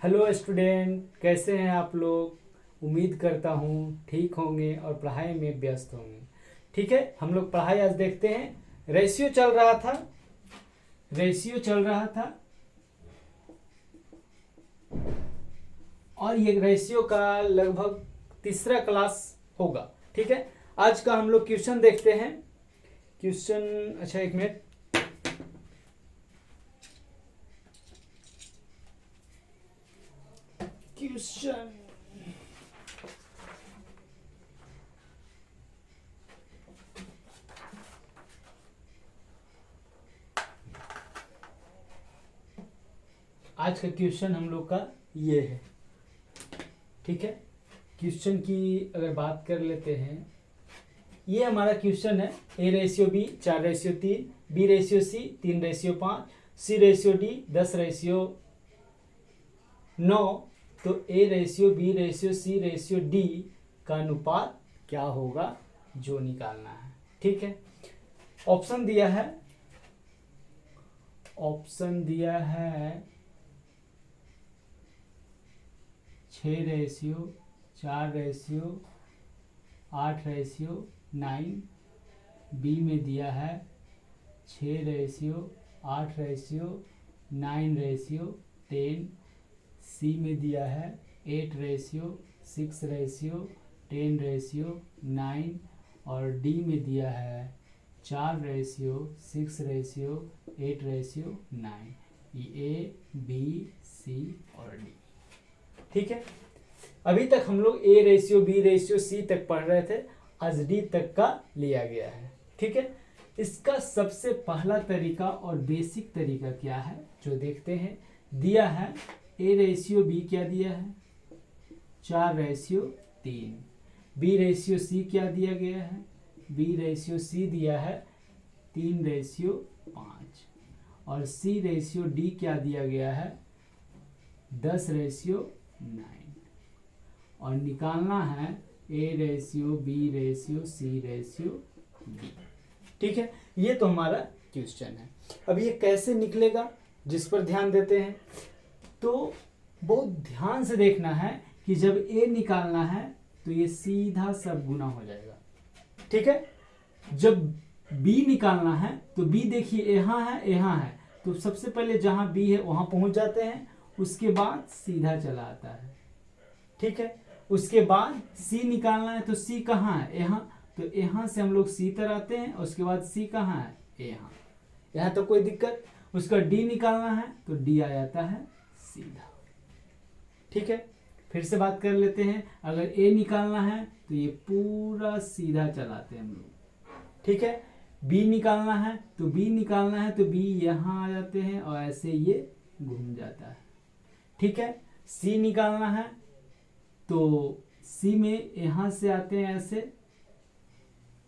Hello student, कैसे हैं आप लोग। उम्मीद करता हूँ ठीक होंगे और पढ़ाई में व्यस्त होंगे। ठीक है, हम लोग पढ़ाई आज देखते हैं। रेशियो चल रहा था, और ये रेशियो का लगभग तीसरा क्लास होगा। ठीक है, आज का हम लोग क्वेश्चन देखते हैं। क्वेश्चन, अच्छा एक मिनट, क्वेश्चन आज का क्वेश्चन हम लोग का ये है। ठीक है, क्वेश्चन की अगर बात कर लेते हैं, ये हमारा क्वेश्चन है। A/B 4/3, B/C 3/5, C/D 10/9। तो A/B/C/D का अनुपात क्या होगा जो निकालना है। ठीक है, ऑप्शन दिया है 6/4, 8/9। बी में दिया है 6/8/9/10। सी में दिया है 8/6/10/9। और डी में दिया है 4/6/8/9। ये A, B, C और D। ठीक है, अभी तक हम लोग A/B/C तक पढ़ रहे थे, आज D तक का लिया गया है। ठीक है, इसका सबसे पहला तरीका और बेसिक तरीका क्या है जो देखते हैं। दिया है A/B क्या दिया है 4/3। B/C क्या दिया गया है, B/C दिया है 3/5। और C/D क्या दिया गया है 10/9। और निकालना है A/B/C/D। ठीक है, ये तो हमारा क्वेश्चन है। अब ये कैसे निकलेगा, जिस पर ध्यान देते हैं तो बहुत ध्यान से देखना है कि जब A निकालना है तो ये सीधा सब गुना हो जाएगा। ठीक है, जब B निकालना है तो B देखिए यहाँ है, तो सबसे पहले जहां B है वहां पहुंच जाते हैं, उसके बाद सीधा चला आता है। ठीक है, उसके बाद C निकालना है तो C कहाँ है, यहाँ, तो यहाँ से हम लोग C तर आते हैं। उसके बाद C कहाँ है, यहाँ तो कोई दिक्कत। उसका D निकालना है तो D आ जाता है सीधा। ठीक है, फिर से बात कर लेते हैं। अगर A निकालना है तो ये पूरा सीधा चलाते हैं हम लोग। ठीक है, B निकालना है तो B यहाँ आ जाते हैं और ऐसे ये घूम जाता है। ठीक है, C निकालना है तो C में यहाँ से आते हैं ऐसे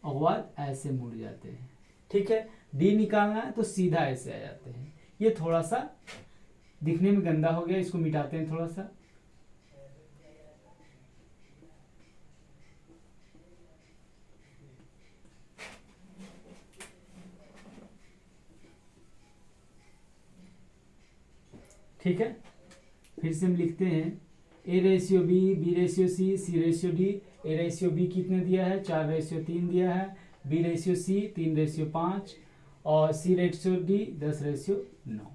और बाद ऐसे मुड़ जाते हैं। ठीक है, D निकालना है तो सीधा ऐसे आ जाते हैं। ये थोड़ा सा दिखने में गंदा हो गया, इसको मिटाते हैं थोड़ा सा। ठीक है, फिर से हम लिखते हैं A/B, B/C, C/D। A/B कितने दिया है 4/3 दिया है, B/C 3/5 और C/D 10/9।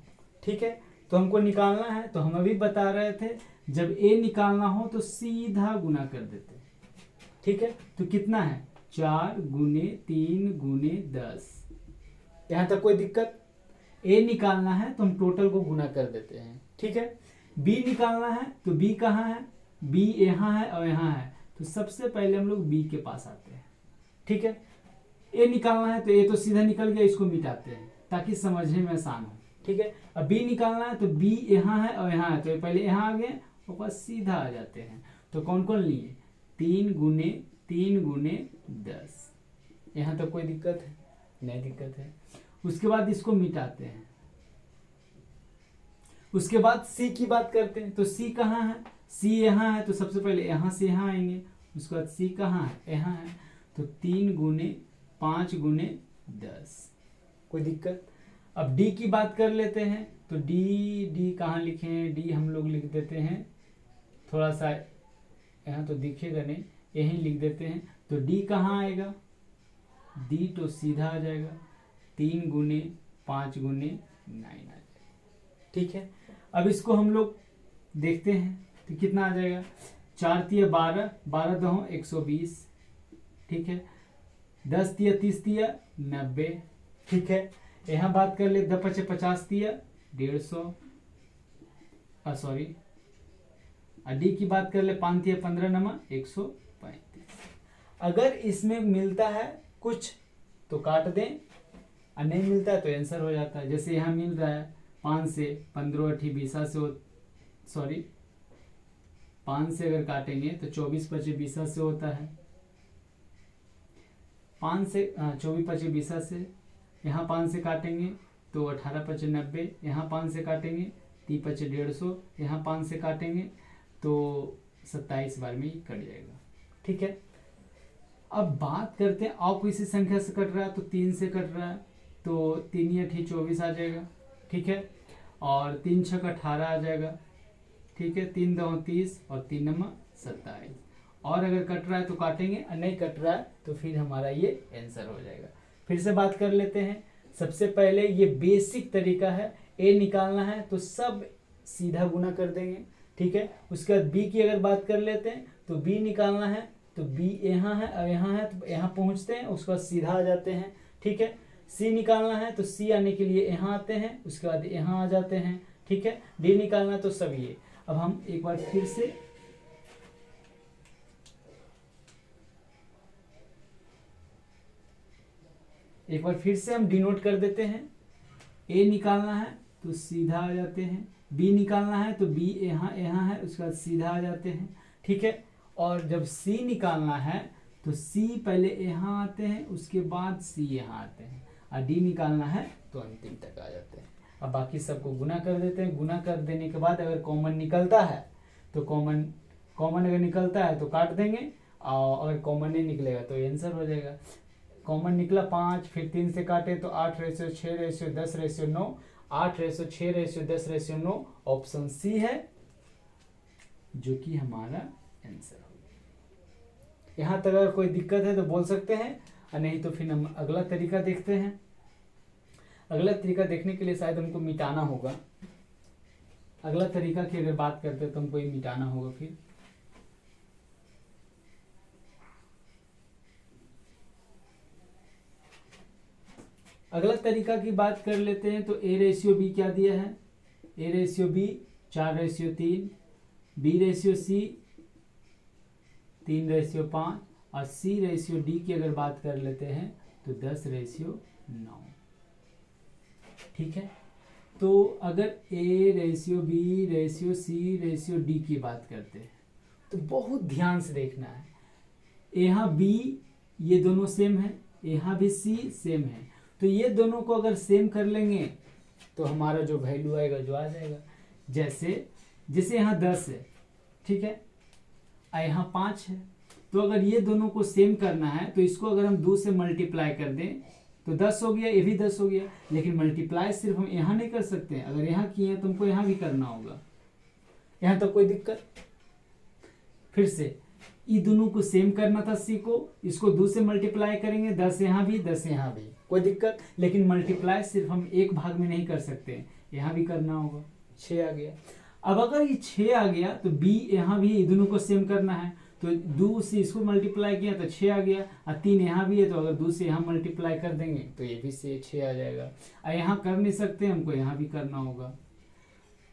ठीक है, तो हमको निकालना है, तो हम अभी बता रहे थे जब A निकालना हो तो सीधा गुना कर देते। ठीक है, तो कितना है 4 गुने 3 गुने 10। यहाँ तक कोई दिक्कत। A निकालना है तो हम टोटल को गुना कर देते हैं। ठीक है, B निकालना है तो B कहाँ है, B यहाँ है और यहाँ है, तो सबसे पहले हम लोग B के पास आते हैं। ठीक है, A निकालना है तो A तो सीधा निकल गया, इसको मिटाते हैं ताकि समझने में आसान हो। ठीक है, अब B निकालना है तो B यहाँ है और यहाँ है, तो पहले यहाँ आ गए और बस सीधा आ जाते हैं। तो कौन कौन लिए 3 गुने 10। यहाँ तो कोई दिक्कत है नहीं, दिक्कत है। उसके बाद इसको मिटाते हैं। उसके बाद C की बात करते हैं, तो C कहाँ है, C यहाँ है, तो सबसे पहले यहाँ से यहाँ आएंगे। उसके बाद C कहाँ है, यहाँ है, तो 3 गुने 5 गुने 10। कोई दिक्कत। अब D की बात कर लेते हैं, तो डी कहाँ लिखें, डी हम लोग लिख देते हैं थोड़ा सा, यहाँ तो दिखेगा नहीं, यहीं लिख देते हैं। तो डी कहाँ आएगा, डी तो सीधा आ जाएगा 3 गुने 5 गुने 9 आ जाएगा। ठीक है, अब इसको हम लोग देखते हैं तो कितना आ जाएगा, 4 तिया 12, 12 दो 120। ठीक है, 10 तिया 30 तिया 90। ठीक है, यहाँ बात कर ले 10 पचे 50 तिया 150, सॉरी डी की बात कर ले 5 तिया 15 नमा 135। अगर इसमें मिलता है कुछ तो काट दें और नहीं मिलता है तो आंसर हो जाता है। जैसे यहाँ मिल रहा है 5 से 15 अठी 20 से, सॉरी 5 से अगर काटेंगे तो 24 पचे 20 से होता है, 5 से 24 पचे 20 से, यहाँ 5 से काटेंगे तो 18 पचे 90, यहाँ 5 से काटेंगे 30 पचे 150, यहाँ 5 से काटेंगे तो 27 बार में ही कट जाएगा। ठीक है, अब बात करते हैं और किसी संख्या से कट रहा है तो 3 से कट रहा है तो 3 अठी 24 आ जाएगा। ठीक है, और 3 छक 18 आ जाएगा। ठीक है, 3 दो 30 और 3 नमा 27। और अगर कट रहा है तो काटेंगे और नहीं कट रहा है तो फिर हमारा ये आंसर हो जाएगा। फिर से बात कर लेते हैं। सबसे पहले ये बेसिक तरीका है, ए निकालना है तो सब सीधा गुना कर देंगे। ठीक है, उसके बाद बी की अगर बात कर लेते हैं तो बी निकालना है तो बी यहाँ है और यहाँ है तो यहाँ पहुँचते हैं, उसके बाद सीधा आ जाते हैं। ठीक है, सी निकालना है तो सी आने के लिए यहाँ आते हैं, उसके बाद यहाँ आ जाते हैं। ठीक है, डी निकालना तो सब ये। अब हम एक बार फिर से हम डिनोट कर देते हैं। ए निकालना है तो सीधा आ जाते हैं, बी निकालना है तो बी यहाँ है, उसके बाद सीधा आ जाते हैं। ठीक है, और जब सी निकालना है तो सी पहले यहाँ आते हैं, उसके बाद सी यहाँ आते हैं, और डी निकालना है तो अंतिम तक आ जाते हैं। अब बाकी सबको गुना कर देते हैं। गुना कर देने के बाद अगर कॉमन निकलता है तो कॉमन अगर निकलता है तो काट देंगे, और अगर कॉमन नहीं निकलेगा तो आंसर हो जाएगा। कॉमन निकला 5, फिर 3 से काटे तो 8:6:10:9, 8:6:10:9 ऑप्शन सी है जो कि हमारा आंसर होगा। यहाँ तक अगर कोई दिक्कत है तो बोल सकते हैं, और नहीं तो फिर हम अगला तरीका देखते हैं। अगला तरीका देखने के लिए शायद हमको मिटाना होगा। अगला तरीका की अगर बात करते हैं तो हमको ये मिटाना होगा। फिर अगला तरीका की बात कर लेते हैं तो ए रेशियो बी क्या दिया है, A ratio B 4:3, B ratio C 3:5, और सी रेशियो डी की अगर बात कर लेते हैं तो 10:9। ठीक है, तो अगर A ratio B ratio C ratio D की बात करते हैं तो बहुत ध्यान से देखना है। यहाँ बी ये दोनों सेम है, यहाँ भी सी सेम है, तो ये दोनों को अगर सेम कर लेंगे तो हमारा जो वैल्यू आएगा जो आ जाएगा। जैसे यहाँ 10 है, ठीक है, और यहाँ 5 है, तो अगर ये दोनों को सेम करना है तो इसको अगर हम 2 से मल्टीप्लाई कर दें तो 10 हो गया, ये भी 10 हो गया। लेकिन मल्टीप्लाई सिर्फ हम यहाँ नहीं कर सकते हैं, अगर यहाँ किए तो हमको यहाँ भी करना होगा। यहाँ तो कोई दिक्कत। फिर से ये दोनों को सेम करना था सी को, इसको 2 से मल्टीप्लाई करेंगे, 10 यहाँ भी 10 यहाँ भी, कोई दिक्कत। लेकिन मल्टीप्लाई सिर्फ हम एक भाग में नहीं कर सकते, यहाँ भी करना होगा। 6 आ गया। अब अगर ये 6 आ गया तो बी यहाँ भी ये दोनों को सेम करना है, तो 2 से इसको मल्टीप्लाई किया तो 6 आ गया, और 3 यहाँ भी है तो अगर 2 से यहाँ मल्टीप्लाई कर देंगे तो ये भी से 6 आ जाएगा। और यहाँ कर नहीं सकते, हमको यहाँ भी करना होगा।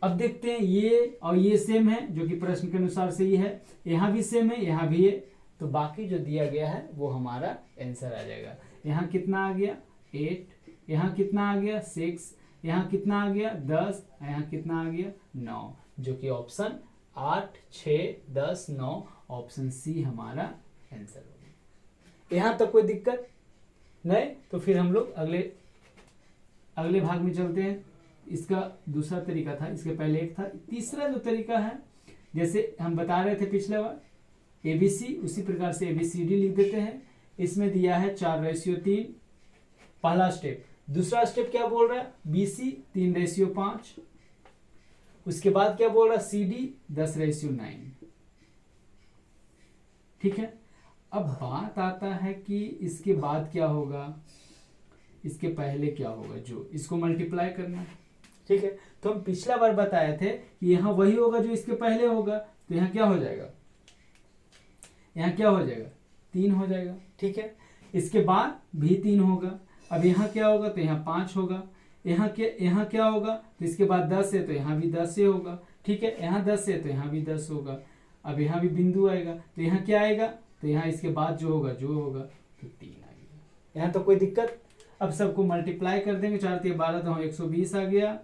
अब देखते हैं ये और ये सेम है, जो कि प्रश्न के अनुसार से ये है, यहाँ भी सेम है, यहाँ भी है, तो बाकी जो दिया गया है वो हमारा आंसर आ जाएगा। यहाँ कितना आ गया 8, यहाँ कितना आ गया 6, यहाँ कितना आ गया 10, यहाँ कितना आ गया 9, जो कि ऑप्शन 8, 6, 10, 9 ऑप्शन सी हमारा आंसर होगा। यहाँ तक कोई दिक्कत नहीं, तो फिर हम लोग अगले भाग में चलते हैं। इसका दूसरा तरीका था, इसके पहले एक था। तीसरा जो तरीका है, जैसे हम बता रहे थे पिछले बार ABC, उसी प्रकार से ABCD लिख देते हैं। इसमें दिया है 4:3 पहला स्टेप। दूसरा स्टेप क्या बोल रहा है, BC 3:5, उसके बाद क्या बोल रहा, CD 10:9। ठीक है, अब बात आता है कि इसके बाद क्या होगा, इसके पहले क्या होगा, जो इसको मल्टीप्लाई करना है। ठीक है, तो हम पिछला बार बताए थे कि यहाँ वही होगा जो इसके पहले होगा, तो यहाँ क्या हो जाएगा, यहाँ क्या हो जाएगा, 3 हो जाएगा। ठीक है, इसके बाद भी 3 होगा। अब यहाँ क्या होगा, तो यहाँ 5 होगा। यहाँ क्या होगा, तो इसके बाद 10 है तो यहाँ भी 10 से होगा। ठीक है, यहाँ 10 है तो यहाँ भी 10 होगा। अब यहाँ भी बिंदु आएगा, तो यहाँ क्या आएगा, तो यहाँ इसके बाद जो होगा तो 3 आएगा। यहाँ तो कोई दिक्कत। अब सबको मल्टीप्लाई कर देंगे, 4 3 12 तो 120 आ गया,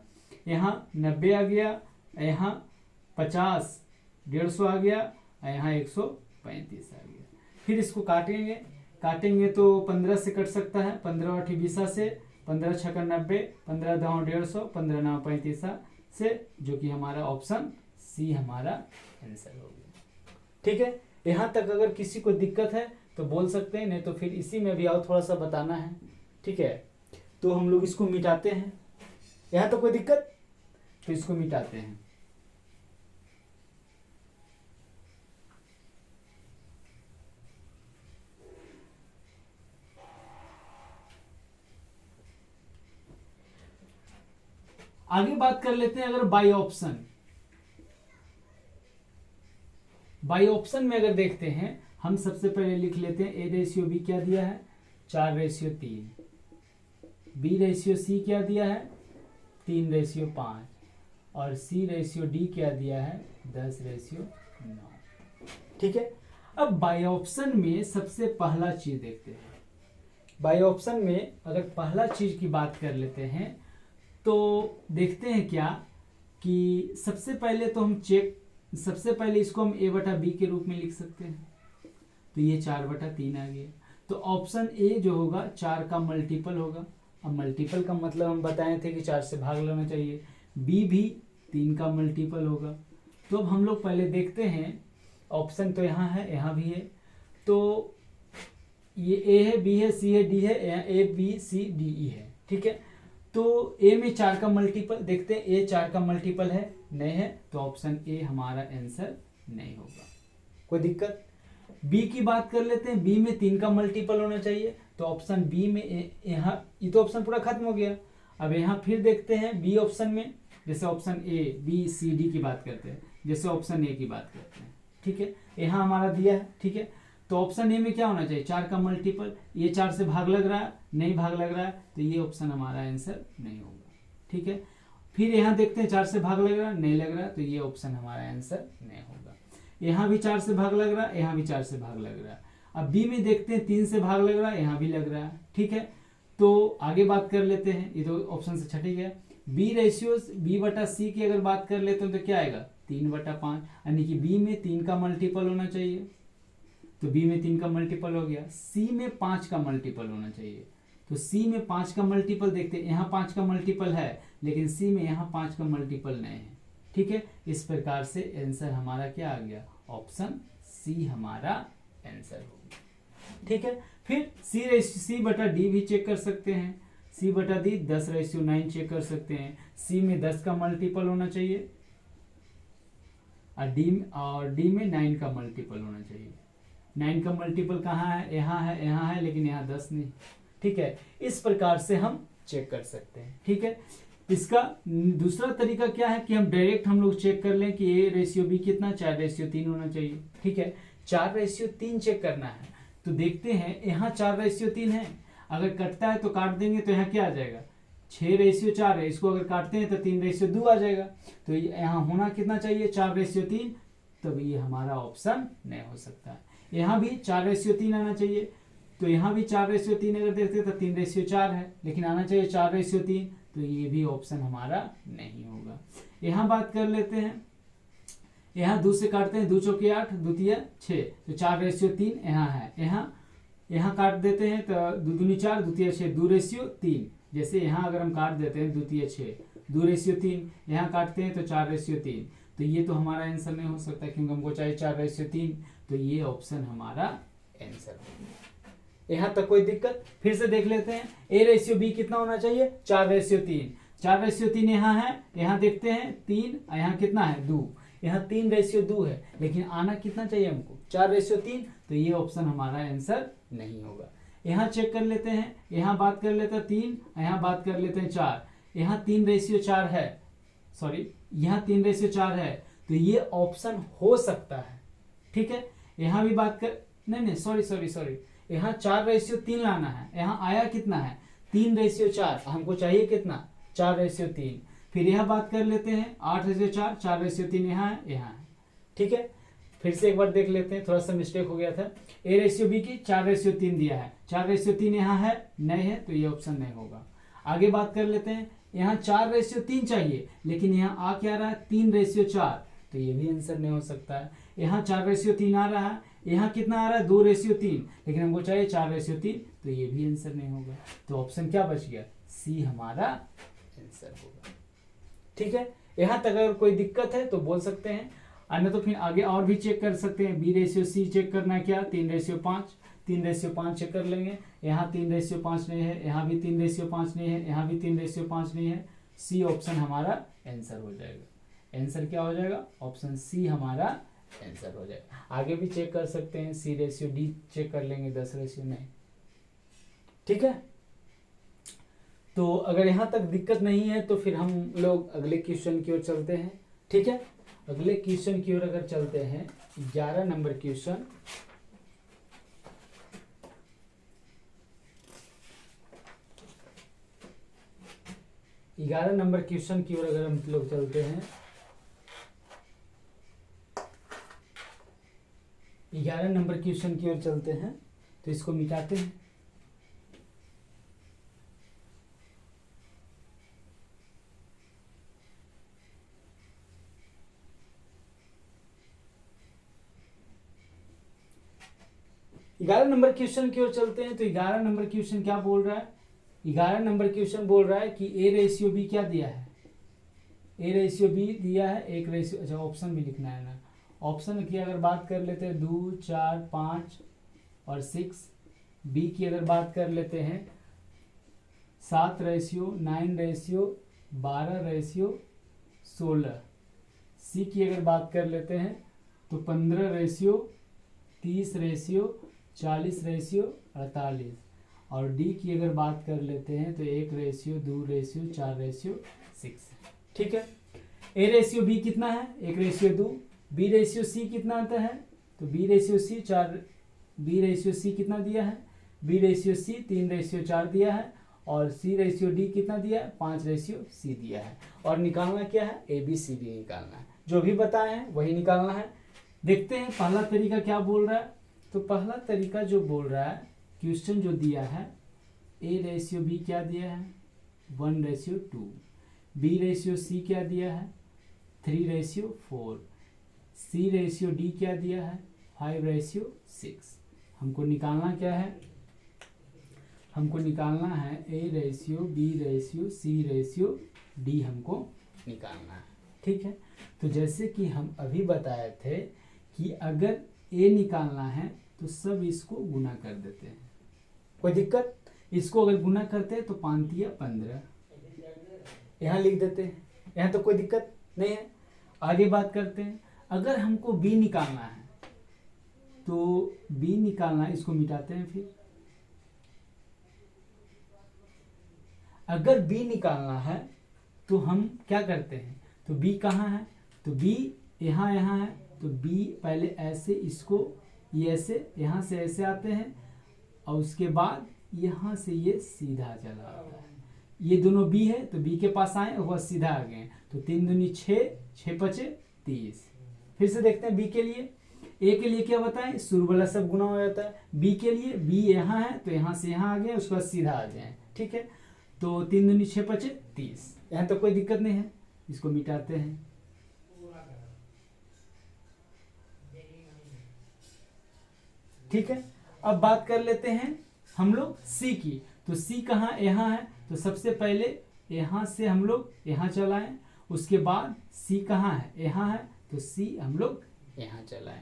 यहाँ 90 आ गया, यहाँ 50 150 आ गया, यहाँ 135 आ गया। फिर इसको काटेंगे तो 15 से कट सकता है, 15 और 20 से, 15 छक्का 90, 15 दो 150, 15 9 35 से, जो कि हमारा ऑप्शन सी हमारा आंसर हो गया। ठीक है, यहाँ तक अगर किसी को दिक्कत है तो बोल सकते हैं, नहीं तो फिर इसी में भी आओ थोड़ा सा बताना है। ठीक है, तो हम लोग इसको मिटाते हैं। यहाँ तो कोई दिक्कत, तो इसको मिटाते हैं। आगे बात कर लेते हैं अगर बाई ऑप्शन में अगर देखते हैं, हम सबसे पहले लिख लेते हैं A/B क्या दिया है, 4/3, B/C क्या दिया है, 3/5, और C/D क्या दिया है, 10/9। ठीक है, अब बाई ऑप्शन में सबसे पहला चीज देखते हैं। बाई ऑप्शन में अगर पहला चीज की बात कर लेते हैं तो देखते हैं क्या कि सबसे पहले इसको हम A/B के रूप में लिख सकते हैं, तो ये 4/3 आ गया। तो ऑप्शन ए जो होगा 4 का मल्टीपल होगा। अब मल्टीपल का मतलब हम बताए थे कि 4 से भाग लेना चाहिए। बी भी 3 का मल्टीपल होगा। तो अब हम लोग पहले देखते हैं, ऑप्शन तो यहाँ है, यहाँ भी है, तो ये ए है, बी है, सी है, डी है, A B C D E है। ठीक है, तो ए में 4 का मल्टीपल देखते हैं, ए 4 का मल्टीपल है, नहीं है, तो ऑप्शन ए हमारा आंसर नहीं होगा। कोई दिक्कत। बी की बात कर लेते हैं, बी में 3 का मल्टीपल होना चाहिए, तो ऑप्शन बी में यहाँ ये तो ऑप्शन पूरा खत्म हो गया। अब यहाँ फिर देखते हैं बी ऑप्शन में, जैसे option A B C D की बात करते हैं, जैसे ऑप्शन ए की बात करते हैं। ठीक है, यहाँ हमारा दिया है। ठीक है, तो ऑप्शन ए में क्या होना चाहिए, 4 का मल्टीपल। ये 4 से भाग लग रहा है, नहीं भाग लग रहा है, तो ये ऑप्शन हमारा आंसर नहीं होगा। ठीक है, फिर यहाँ देखते हैं 4 से भाग लग रहा है, नहीं लग रहा है, तो ये ऑप्शन हमारा आंसर नहीं होगा। यहाँ भी 4 से भाग लग रहा है, यहाँ भी 4 से भाग लग रहा है। अब बी में देखते हैं 3 से भाग लग रहा है, यहाँ भी लग रहा है। ठीक है, तो आगे बात कर लेते हैं, ये तो ऑप्शन से छट ही गया। B/C की अगर बात कर लेते हैं तो क्या आएगा, 3/5, यानी कि बी में 3 का मल्टीपल होना चाहिए, तो बी में 3 का मल्टीपल हो गया। सी में 5 का मल्टीपल होना चाहिए, तो सी में 5 का मल्टीपल देखते हैं, यहाँ 5 का मल्टीपल है, लेकिन सी में यहाँ 5 का मल्टीपल नहीं है। ठीक है, इस प्रकार से आंसर हमारा क्या आ गया, ऑप्शन सी हमारा आंसर हो गया। ठीक है, फिर C/D भी चेक कर सकते हैं, C/D 10/9 चेक कर सकते हैं। सी में 10 का मल्टीपल होना चाहिए और डी में 9 का मल्टीपल होना चाहिए। 9 का मल्टीपल कहाँ है, यहाँ है, यहाँ है, लेकिन यहाँ 10 नहीं। ठीक है, इस प्रकार से हम चेक कर सकते हैं। ठीक है, इसका दूसरा तरीका क्या है कि हम डायरेक्ट हम लोग चेक कर लें कि A/B कितना, 4/3 होना चाहिए। ठीक है, 4/3 चेक करना है, तो देखते हैं यहाँ 4/3 है, अगर कटता है तो काट देंगे, तो यहाँ क्या आ जाएगा, 6/4 है, इसको अगर काटते हैं तो 3/2 आ जाएगा। तो यहाँ होना कितना चाहिए, 4/3, तब ये हमारा ऑप्शन नहीं हो सकता है। यहाँ भी 4/3 आना चाहिए, तो यहाँ भी 4/3 अगर देखते हैं तो 3/4 है, लेकिन आना चाहिए 4/3, तो ये भी ऑप्शन हमारा नहीं होगा। यहाँ बात कर लेते हैं, यहाँ 2 से काटते हैं, 2 चौके 8, 2 तिया 6, तो 4/3 यहाँ है, यहाँ काट देते हैं तो 2 दूनी 4, 2 तिया 6, 2/3। जैसे यहाँ अगर हम काट देते हैं 2 तिया 6, 2/3, यहाँ काटते हैं तो 4/3, तो ये तो हमारा आंसर नहीं हो सकता, क्योंकि हमको चाहिए 4/3, तो ये ऑप्शन हमारा आंसर होगा। यहाँ तक कोई दिक्कत। फिर से देख लेते हैं, A/B कितना होना चाहिए, 4/3। 4:3 यहाँ है, यहाँ देखते हैं 3, यहाँ कितना है 2, यहाँ 3:2 है, लेकिन आना कितना चाहिए हमको 4:3, तो ये ऑप्शन हमारा आंसर नहीं होगा। यहाँ चेक कर लेते हैं, यहाँ बात कर लेते हैं 3, यहाँ बात कर लेते हैं 4, यहाँ 3:4 है, सॉरी यहाँ 3:4 है, तो ये ऑप्शन हो सकता है। ठीक है, यहाँ भी बात कर, नहीं सॉरी, यहाँ 4:3 लाना है, यहाँ आया कितना है 3:4, हमको चाहिए कितना 4:3। फिर यहाँ बात कर लेते हैं 8:4, 4:3 यहाँ है। ठीक है, फिर से एक बार देख लेते हैं, थोड़ा सा मिस्टेक हो गया था। A/B की 4:3 दिया है, 4:3 यहाँ है नहीं है, तो ये ऑप्शन नहीं होगा। आगे बात कर लेते हैं, यहाँ 4:3 चाहिए, लेकिन यहाँ आ क्या रहा है 3:4, तो ये भी आंसर नहीं हो सकता है। यहाँ 4:3 आ रहा है, यहाँ कितना आ रहा है 2:3, लेकिन हमको चाहिए 4:3, तो ये भी आंसर नहीं होगा। तो ऑप्शन क्या बच गया, सी हमारा आंसर होगा। ठीक है, यहाँ तक अगर कोई दिक्कत है तो बोल सकते हैं, अन्य तो फिर आगे और भी चेक कर सकते हैं। B/C चेक करना है क्या 3:5, 3:5 चेक कर लेंगे। यहाँ 3:5 नहीं है, यहाँ भी 3:5 नहीं है, यहाँ भी 3:5 नहीं है, सी ऑप्शन हमारा आंसर हो जाएगा। आंसर क्या हो जाएगा, ऑप्शन सी हमारा आंसर हो जाएगा। आगे भी चेक कर सकते हैं, C/D चेक कर लेंगे, 10:9। ठीक है, तो अगर यहाँ तक दिक्कत नहीं है तो फिर हम लोग अगले क्वेश्चन की ओर चलते हैं। ठीक है, अगले क्वेश्चन की ओर अगर चलते हैं, 11 नंबर क्वेश्चन। नंबर क्वेश्चन की ओर अगर हम लोग चलते हैं, 11 नंबर क्वेश्चन की ओर चलते हैं, तो इसको मिटाते हैं। ग्यारह नंबर क्वेश्चन की ओर चलते हैं, तो 11 नंबर क्वेश्चन क्या बोल रहा है, 11 नंबर क्वेश्चन बोल रहा है कि A/B क्या दिया है, A/B दिया है 1, अच्छा ऑप्शन भी लिखना है ना। ऑप्शन की अगर बात कर लेते हैं 2, 4, 5 और 6। बी की अगर बात कर लेते हैं 7:9, 12:16। सी की अगर बात कर लेते हैं तो 15:30, 40:48। और डी की अगर बात कर लेते हैं तो 1:2, 4:6। ठीक है, A/B कितना है 1:2, B/C कितना आता है, तो B/C कितना दिया है, B/C 3:4 दिया है, और C/D कितना दिया है 5:C दिया है। और निकालना क्या है, ABCD निकालना है, जो भी बताए हैं वही निकालना है। देखते हैं पहला तरीका क्या बोल रहा है। तो पहला तरीका जो बोल रहा है, क्वेश्चन जो दिया है A/B क्या दिया है 1:2, B/C क्या दिया है 3:4, C/D क्या दिया है 5:6। हमको निकालना क्या है, हमको निकालना है A/B/C/D हमको निकालना है। ठीक है, तो जैसे कि हम अभी बताए थे कि अगर A निकालना है तो सब इसको गुना कर देते हैं, कोई दिक्कत, इसको अगर गुना करते हैं तो 5×15 यहाँ लिख देते हैं, यहाँ तो कोई दिक्कत नहीं है। आगे बात करते हैं, अगर हमको B निकालना है तो B निकालना, इसको मिटाते हैं। फिर अगर B निकालना है तो हम क्या करते हैं, तो B कहाँ है, तो B यहाँ है, तो B पहले ऐसे इसको, ये ऐसे यहाँ से ऐसे आते हैं, और उसके बाद यहाँ से ये सीधा चला आता है। ये दोनों B है तो B के पास आए और वह सीधा आ गए, तो 3 दूनी 6, 6×5 30। फिर से देखते हैं B के लिए। A के लिए क्या बताएं, शुरू वाला सब गुना हो जाता है। B के लिए B यहाँ है तो यहाँ से यहाँ आ गए, उसके बाद सीधा आ जाए। ठीक है, तो 3 दूनी 6×5 30, यहाँ तो कोई दिक्कत नहीं है, इसको मिटाते हैं। ठीक है, अब बात कर लेते हैं हम लोग C की। तो C कहाँ, यहाँ है, तो सबसे पहले यहाँ से हम लोग यहाँ चलाएं, उसके बाद C कहाँ है, यहाँ है, तो C हम लोग यहाँ चलाएं।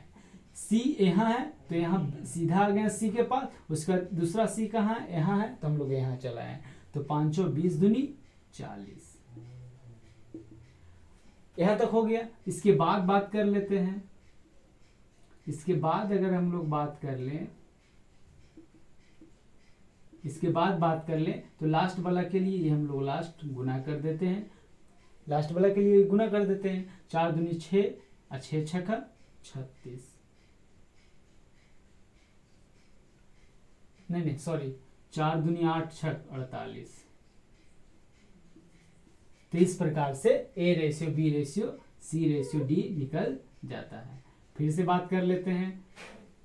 C यहाँ है तो यहाँ सीधा आ गया C के पास, उसका दूसरा C कहाँ है, यहाँ है, तो हम लोग यहाँ चलाएं। तो 5 20 दूनी 40, यहां तक हो गया। इसके बाद बात कर लेते हैं, इसके बाद अगर हम लोग बात कर लें, इसके बाद बात कर लें तो लास्ट वाला के लिए ये हम लोग लास्ट गुना कर देते हैं, लास्ट वाला के लिए गुना कर देते हैं। 4 दूनी 6 और 6 छक्का 36, नहीं सॉरी, 4 दूनी 8 छक 48। तो इस प्रकार से A ratio B ratio C ratio D निकल जाता है। फिर से बात कर लेते हैं,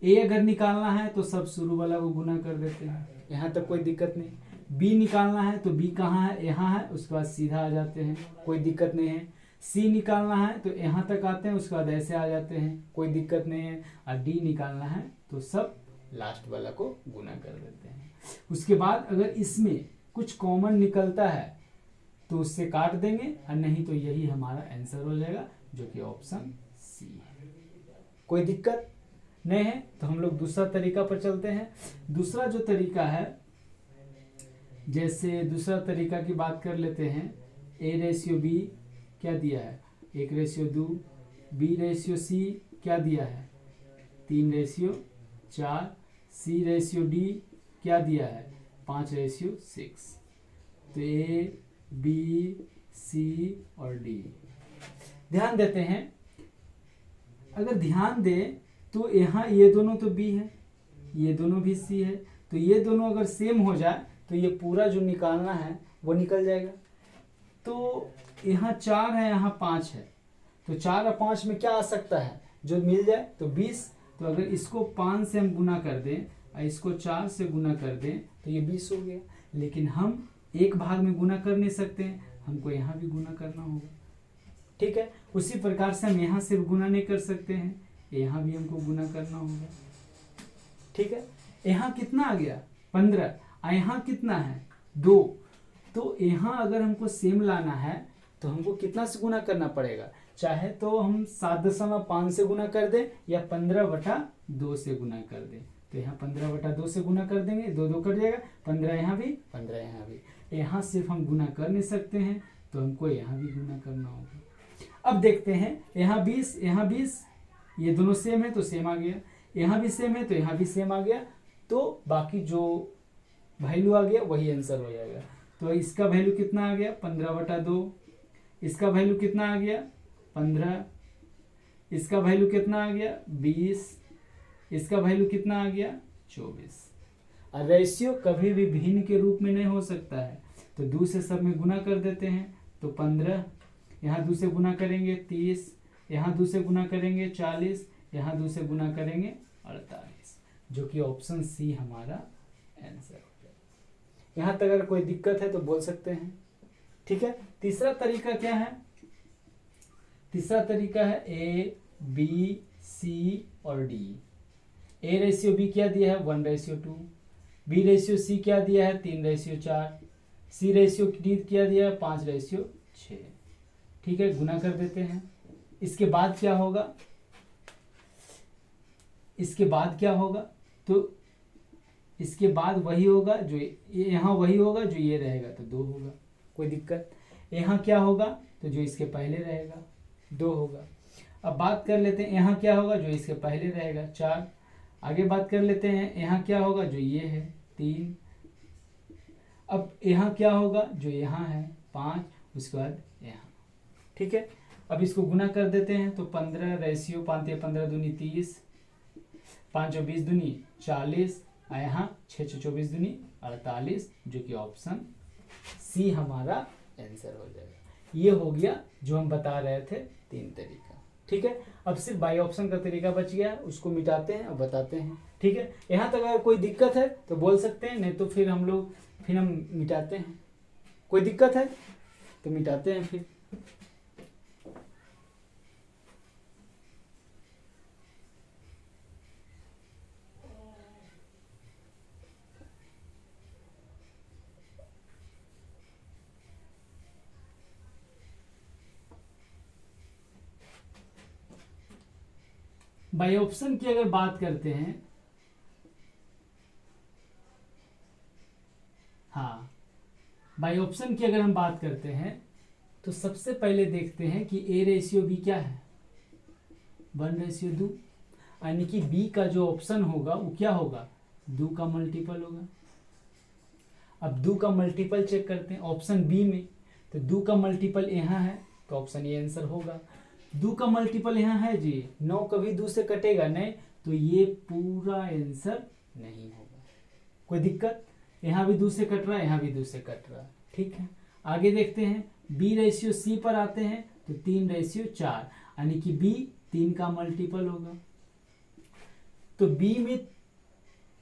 A अगर निकालना है तो सब शुरू वाला को गुना कर देते हैं, यहाँ तक कोई दिक्कत नहीं। B निकालना है तो B कहाँ है, यहाँ है, उसके बाद सीधा आ जाते हैं, कोई दिक्कत नहीं है। C निकालना है तो यहाँ तक आते हैं, उसके बाद ऐसे आ जाते हैं, कोई दिक्कत नहीं है। और D निकालना है तो सब लास्ट वाला को गुना कर देते हैं। उसके बाद अगर इसमें कुछ कॉमन निकलता है तो उससे काट देंगे, और नहीं तो यही हमारा आंसर हो जाएगा, जो कि ऑप्शन सी है। कोई दिक्कत नहीं है तो हम लोग दूसरा तरीका पर चलते हैं। दूसरा जो तरीका है, जैसे दूसरा तरीका की बात कर लेते हैं, A रेशियो B क्या दिया है, 1 रेशियो 2, B रेशियो C क्या दिया है, 3 रेशियो 4, C रेशियो D क्या दिया है, 5 रेशियो 6। तो A B C और D ध्यान देते हैं। अगर ध्यान दें तो यहाँ ये दोनों तो B है, ये दोनों भी C है, तो ये दोनों अगर सेम हो जाए तो ये पूरा जो निकालना है वो निकल जाएगा। तो यहाँ 4 है, यहाँ 5 है, तो 4 और 5 में क्या आ सकता है जो मिल जाए, तो 20। तो अगर इसको 5 से हम गुना कर दें और इसको 4 से गुना कर दें तो ये 20 हो गया। लेकिन हम एक भाग में गुना कर नहीं सकते हैं, हमको यहाँ भी गुना करना होगा, ठीक है। उसी प्रकार से हम यहाँ से गुना नहीं कर सकते हैं, यहाँ भी हमको गुना करना होगा, ठीक है। यहाँ कितना आ गया 15, और यहाँ कितना है 2। तो यहाँ अगर हमको सेम लाना है तो हमको कितना से गुना करना पड़ेगा, चाहे तो हम 7.5 से गुना कर दें या 15/2 से गुना कर दें। तो यहाँ 15/2 से गुना कर देंगे, 2 2 कट जाएगा, 15 यहाँ भी 15 यहाँ भी। यहाँ सिर्फ हम गुना कर नहीं सकते हैं तो हमको यहाँ भी गुना करना होगा। अब देखते हैं, यहाँ 20 यहाँ 20, ये दोनों सेम है तो सेम आ गया, यहाँ भी सेम है तो यहाँ भी सेम आ गया। तो बाकी जो वैल्यू आ गया वही आंसर हो जाएगा। तो इसका वैल्यू कितना आ गया 15/2, इसका वैल्यू कितना आ गया 15, इसका वैल्यू कितना आ गया 20, इसका वैल्यू कितना आ गया 24। और रेशियो कभी भी भिन्न के रूप में नहीं हो सकता है, तो 2 से सब में गुना कर देते हैं तो 15, यहाँ 2 से गुना करेंगे 30, यहाँ 2 से गुना करेंगे 40, यहाँ 2 से गुना करेंगे 48, जो कि ऑप्शन सी हमारा आंसर हो जाएगा। यहाँ तक अगर कोई दिक्कत है तो बोल सकते हैं, ठीक है। तीसरा तरीका क्या है, तीसरा तरीका है A B C और D। A रेशियो B क्या दिया है 1/2, B रेशियो C क्या दिया है 3/4, C रेशियो D क्या दिया है 5/6, ठीक है। गुना कर देते हैं। इसके बाद क्या होगा, इसके बाद क्या होगा, तो इसके बाद वही होगा जो यहाँ वही होगा जो ये रहेगा तो 2 होगा, कोई दिक्कत। यहाँ क्या होगा तो जो इसके पहले रहेगा 2 होगा। अब बात कर लेते हैं यहाँ क्या होगा जो इसके पहले रहेगा 4। आगे बात कर लेते हैं यहाँ क्या होगा जो ये है 3। अब यहाँ क्या होगा जो यहाँ है 5, उसके बाद यहाँ, ठीक है। अब इसको गुना कर देते हैं तो 15 रेशियो 5 15 दूनी 30, 5 20 दूनी 40, और यहाँ 6 24 दूनी 48, जो कि ऑप्शन सी हमारा आंसर हो जाएगा। ये हो गया जो हम बता रहे थे 3 तरीका, ठीक है। अब सिर्फ बाई ऑप्शन का तरीका बच गया, उसको मिटाते हैं और बताते हैं, ठीक है। यहाँ तक अगर कोई दिक्कत है तो बोल सकते हैं, नहीं तो फिर हम मिटाते हैं। कोई दिक्कत है तो मिटाते हैं फिर। बाई ऑप्शन की अगर बात करते हैं, हाँ बाई ऑप्शन की अगर हम बात करते हैं तो सबसे पहले देखते हैं कि ए रेशियो बी क्या है, 1:2, यानी कि बी का जो ऑप्शन होगा वो क्या होगा, 2 का मल्टीपल होगा। अब 2 का मल्टीपल चेक करते हैं ऑप्शन बी में, तो 2 का मल्टीपल यहाँ है तो ऑप्शन ए आंसर होगा। 2 का मल्टीपल यहाँ है जी, 9 कभी 2 से कटेगा नहीं, तो ये पूरा आंसर नहीं होगा। कोई दिक्कत, यहाँ भी 2 से कट रहा है, यहाँ भी 2 से कट रहा है, ठीक है। आगे देखते हैं, बी रेशियो सी पर आते हैं तो 3:4, यानी कि बी 3 का मल्टीपल होगा। तो बी में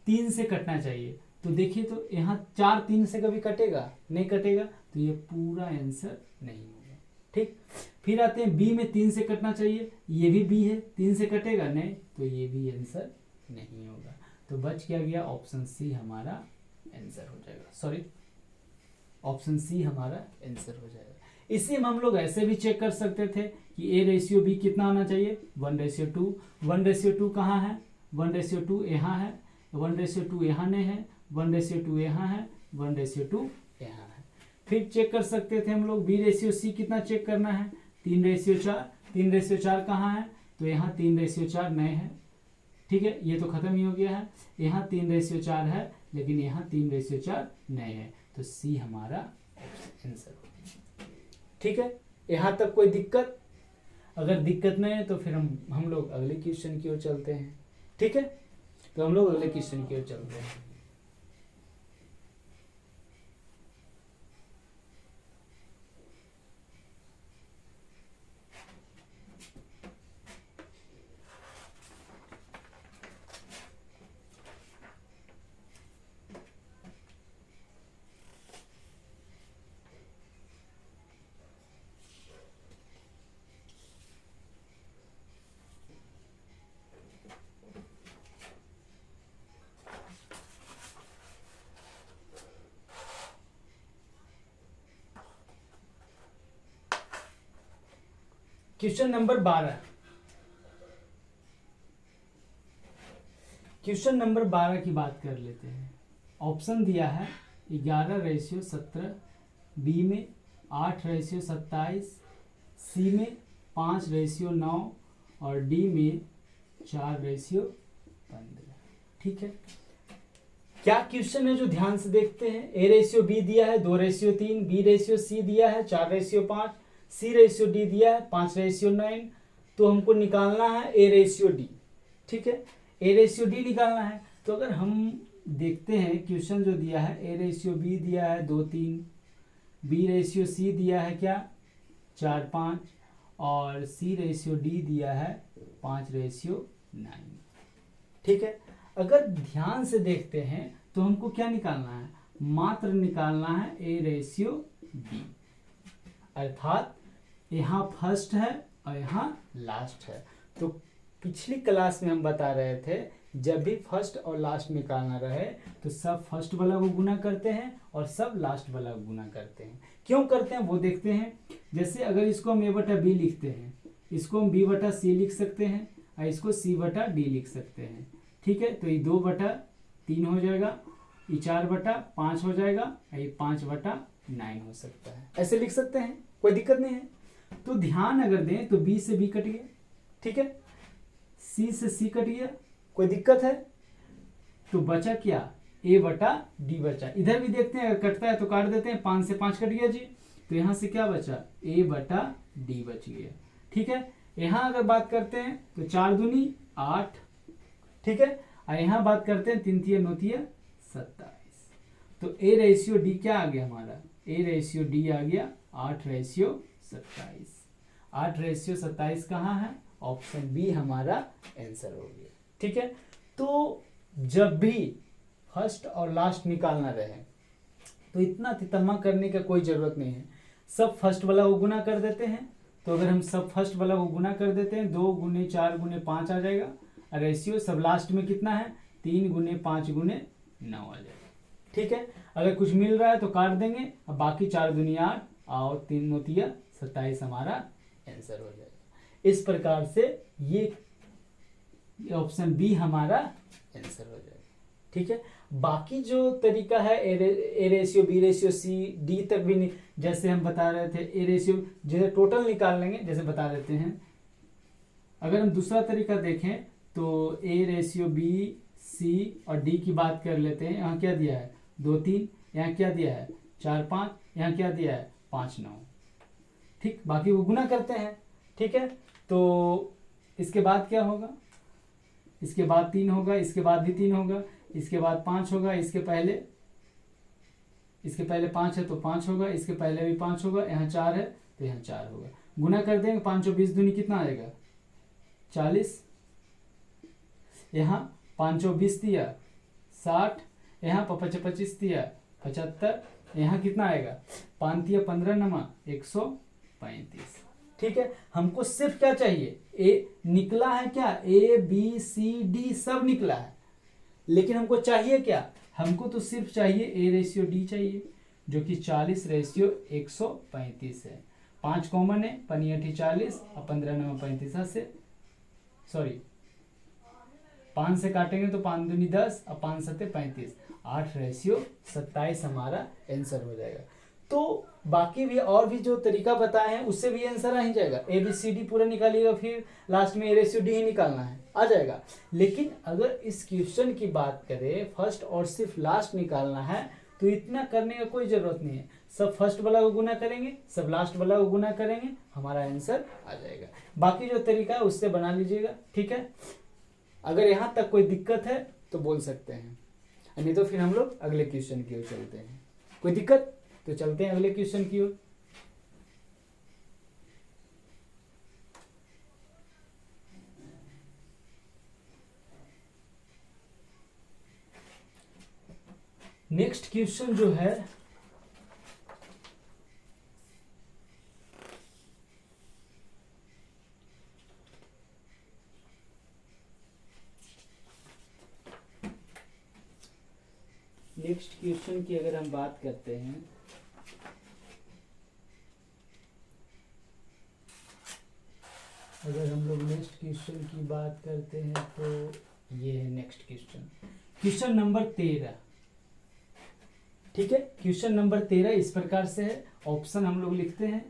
3 से कटना चाहिए, तो देखिए तो यहाँ 4 3 से कभी कटेगा नहीं, कटेगा, तो ये पूरा आंसर नहीं होगा, ठीक। फिर आते हैं बी में 3 से कटना चाहिए, ये भी बी है, 3 से कटेगा नहीं, तो ये भी आंसर नहीं होगा। तो बच क्या गया, ऑप्शन सी हमारा आंसर हो जाएगा, सॉरी ऑप्शन सी हमारा आंसर हो जाएगा। इसी में हम लोग ऐसे भी चेक कर सकते थे कि ए रेशियो बी कितना होना चाहिए, 1:2। 1:2 कहाँ है, 1:2 यहाँ है, 1:2 यहाँ नहीं है, 1:2 यहाँ है, 1:2 यहाँ है। फिर चेक कर सकते थे हम लोग बी रेशियो सी कितना चेक करना है, 3:4। 3:4 कहाँ है, तो यहाँ 3:4 नहीं है, ठीक है, ये तो खत्म ही हो गया है। यहाँ 3:4 है, लेकिन यहाँ 3:4 नहीं है, तो सी हमारा आंसर हो, ठीक है। यहाँ तक कोई दिक्कत, अगर दिक्कत नहीं है तो फिर हम लोग अगले क्वेश्चन की ओर चलते हैं, ठीक है। तो हम लोग अगले क्वेश्चन की ओर चलते हैं। क्वेश्चन नंबर 12, क्वेश्चन नंबर 12 की बात कर लेते हैं। ऑप्शन दिया है 11:17, बी में 8:27, सी में 5:9 और डी में 4:15, ठीक है। क्या क्वेश्चन है जो ध्यान से देखते हैं, ए रेशियो बी दिया है 2:3, बी रेशियो सी दिया है 4:5, सी रेशियो डी दिया है 5:9, तो हमको निकालना है ए रेशियो डी, ठीक है। ए रेशियो डी निकालना है, तो अगर हम देखते हैं क्वेश्चन जो दिया है, ए रेशियो बी दिया है 2:3, बी रेशियो सी दिया है क्या 4:5 और सी रेशियो डी दिया है 5:9, ठीक है। अगर ध्यान से देखते हैं तो हमको क्या निकालना है, मात्र निकालना है ए रेशियो बी, अर्थात यहाँ फर्स्ट है और यहाँ लास्ट है। तो पिछली क्लास में हम बता रहे थे जब भी फर्स्ट और लास्ट निकालना रहे तो सब फर्स्ट वाला को गुना करते हैं और सब लास्ट वाला को गुना करते हैं। क्यों करते हैं वो देखते हैं। जैसे अगर इसको हम a/b लिखते हैं, इसको हम b/c लिख सकते हैं और इसको c/d लिख सकते हैं, ठीक है। तो ये 2/3 हो जाएगा, ये 4/5 हो जाएगा और ये 5/9 हो सकता है, ऐसे लिख सकते हैं, कोई दिक्कत नहीं है। तो ध्यान अगर दें तो b से b कट गया, ठीक है, c से c कट गया, कोई दिक्कत है। तो बचा क्या, a/d बचा। इधर भी देखते हैं अगर कटता है तो काट देते हैं, 5 से 5 कट गया जी, तो यहाँ से क्या बचा, a/d बच गया, ठीक है। यहाँ अगर बात करते हैं तो 4 दूनी 8, ठीक है, और यहाँ बात करते हैं 3 तिया 9 तिया 27। तो a रेशियो d क्या आ गया हमारा, a रेशियो d आ गया 8:27। 8:27 कहाँ है, ऑप्शन बी हमारा आंसर हो गया, ठीक है। तो जब भी फर्स्ट और लास्ट निकालना रहे तो इतना तितम्मा करने का कोई ज़रूरत नहीं है, सब फर्स्ट वाला को गुना कर देते हैं। तो अगर हम सब फर्स्ट वाला को गुना कर देते हैं 2 × 4 × 5 आ जाएगा, रेशियो सब लास्ट में कितना है 3 × 5 × 9 आ जाएगा, ठीक है। अगर कुछ मिल रहा है तो काट देंगे, अब बाकी 4 दूनी 8 और 3 9 तिया 27 हमारा आंसर हो जाएगा। इस प्रकार से ये ऑप्शन बी हमारा आंसर हो जाएगा, ठीक है। बाकी जो तरीका है A ratio, B ratio, C D तक भी नहीं, जैसे हम बता रहे थे ए रेशियो जैसे टोटल निकाल लेंगे, जैसे बता देते हैं। अगर हम दूसरा तरीका देखें तो ए रेशियो बी सी और डी की बात कर लेते हैं। यहाँ क्या दिया है 2 3, यहाँ क्या दिया है 4 5, यहाँ क्या दिया है 5 9, ठीक। बाकी वो गुना करते हैं, ठीक है। तो इसके बाद क्या होगा, इसके बाद 3 होगा, इसके बाद भी 3 होगा, इसके बाद 5 होगा, इसके पहले 5 है तो 5 होगा, इसके पहले भी 5 होगा, यहाँ 4 है तो यहाँ 4 होगा। गुना कर देंगे 5 और 20 दूनी कितना आएगा 40, यहाँ 5 और 20 दिया 60, यहाँ 5 25 दिया 75, यहाँ कितना आएगा 5 दिया 15 नमा 135, ठीक है। हमको सिर्फ क्या चाहिए, ए निकला है क्या, ए बी सी डी सब निकला है, लेकिन हमको चाहिए क्या, हमको तो सिर्फ चाहिए ए रेशियो डी चाहिए, जो कि 40 रेशियो 135 है। 5 कॉमन है, 5 40 और 15 9 35 से सॉरी 5 से काटेंगे तो 5 दूनी 10 और 5 7 35, 8 रेशियो 27 हमारा आंसर हो जाएगा। तो बाकी भी और भी जो तरीका बताए हैं उससे भी आंसर आ ही जाएगा। ए बी सी डी पूरा निकालिएगा, फिर लास्ट में ए रेशियो डी ही निकालना है, आ जाएगा। लेकिन अगर इस क्वेश्चन की बात करें फर्स्ट और सिर्फ लास्ट निकालना है तो इतना करने का कोई जरूरत नहीं है। सब फर्स्ट वाला को गुना करेंगे, सब लास्ट वाला को गुना करेंगे, हमारा आंसर आ जाएगा। बाकी जो तरीका है उससे बना लीजिएगा, ठीक है। अगर यहाँ तक कोई दिक्कत है तो बोल सकते हैं, नहीं तो फिर हम लोग अगले क्वेश्चन की ओर चलते हैं। कोई दिक्कत तो चलते हैं अगले क्वेश्चन की ओर। नेक्स्ट क्वेश्चन जो है नेक्स्ट क्वेश्चन की अगर हम बात करते हैं अगर हम लोग नेक्स्ट क्वेश्चन की बात करते हैं तो ये है नेक्स्ट क्वेश्चन, क्वेश्चन नंबर 13, ठीक है। क्वेश्चन नंबर 13 इस प्रकार से है। ऑप्शन हम लोग लिखते हैं,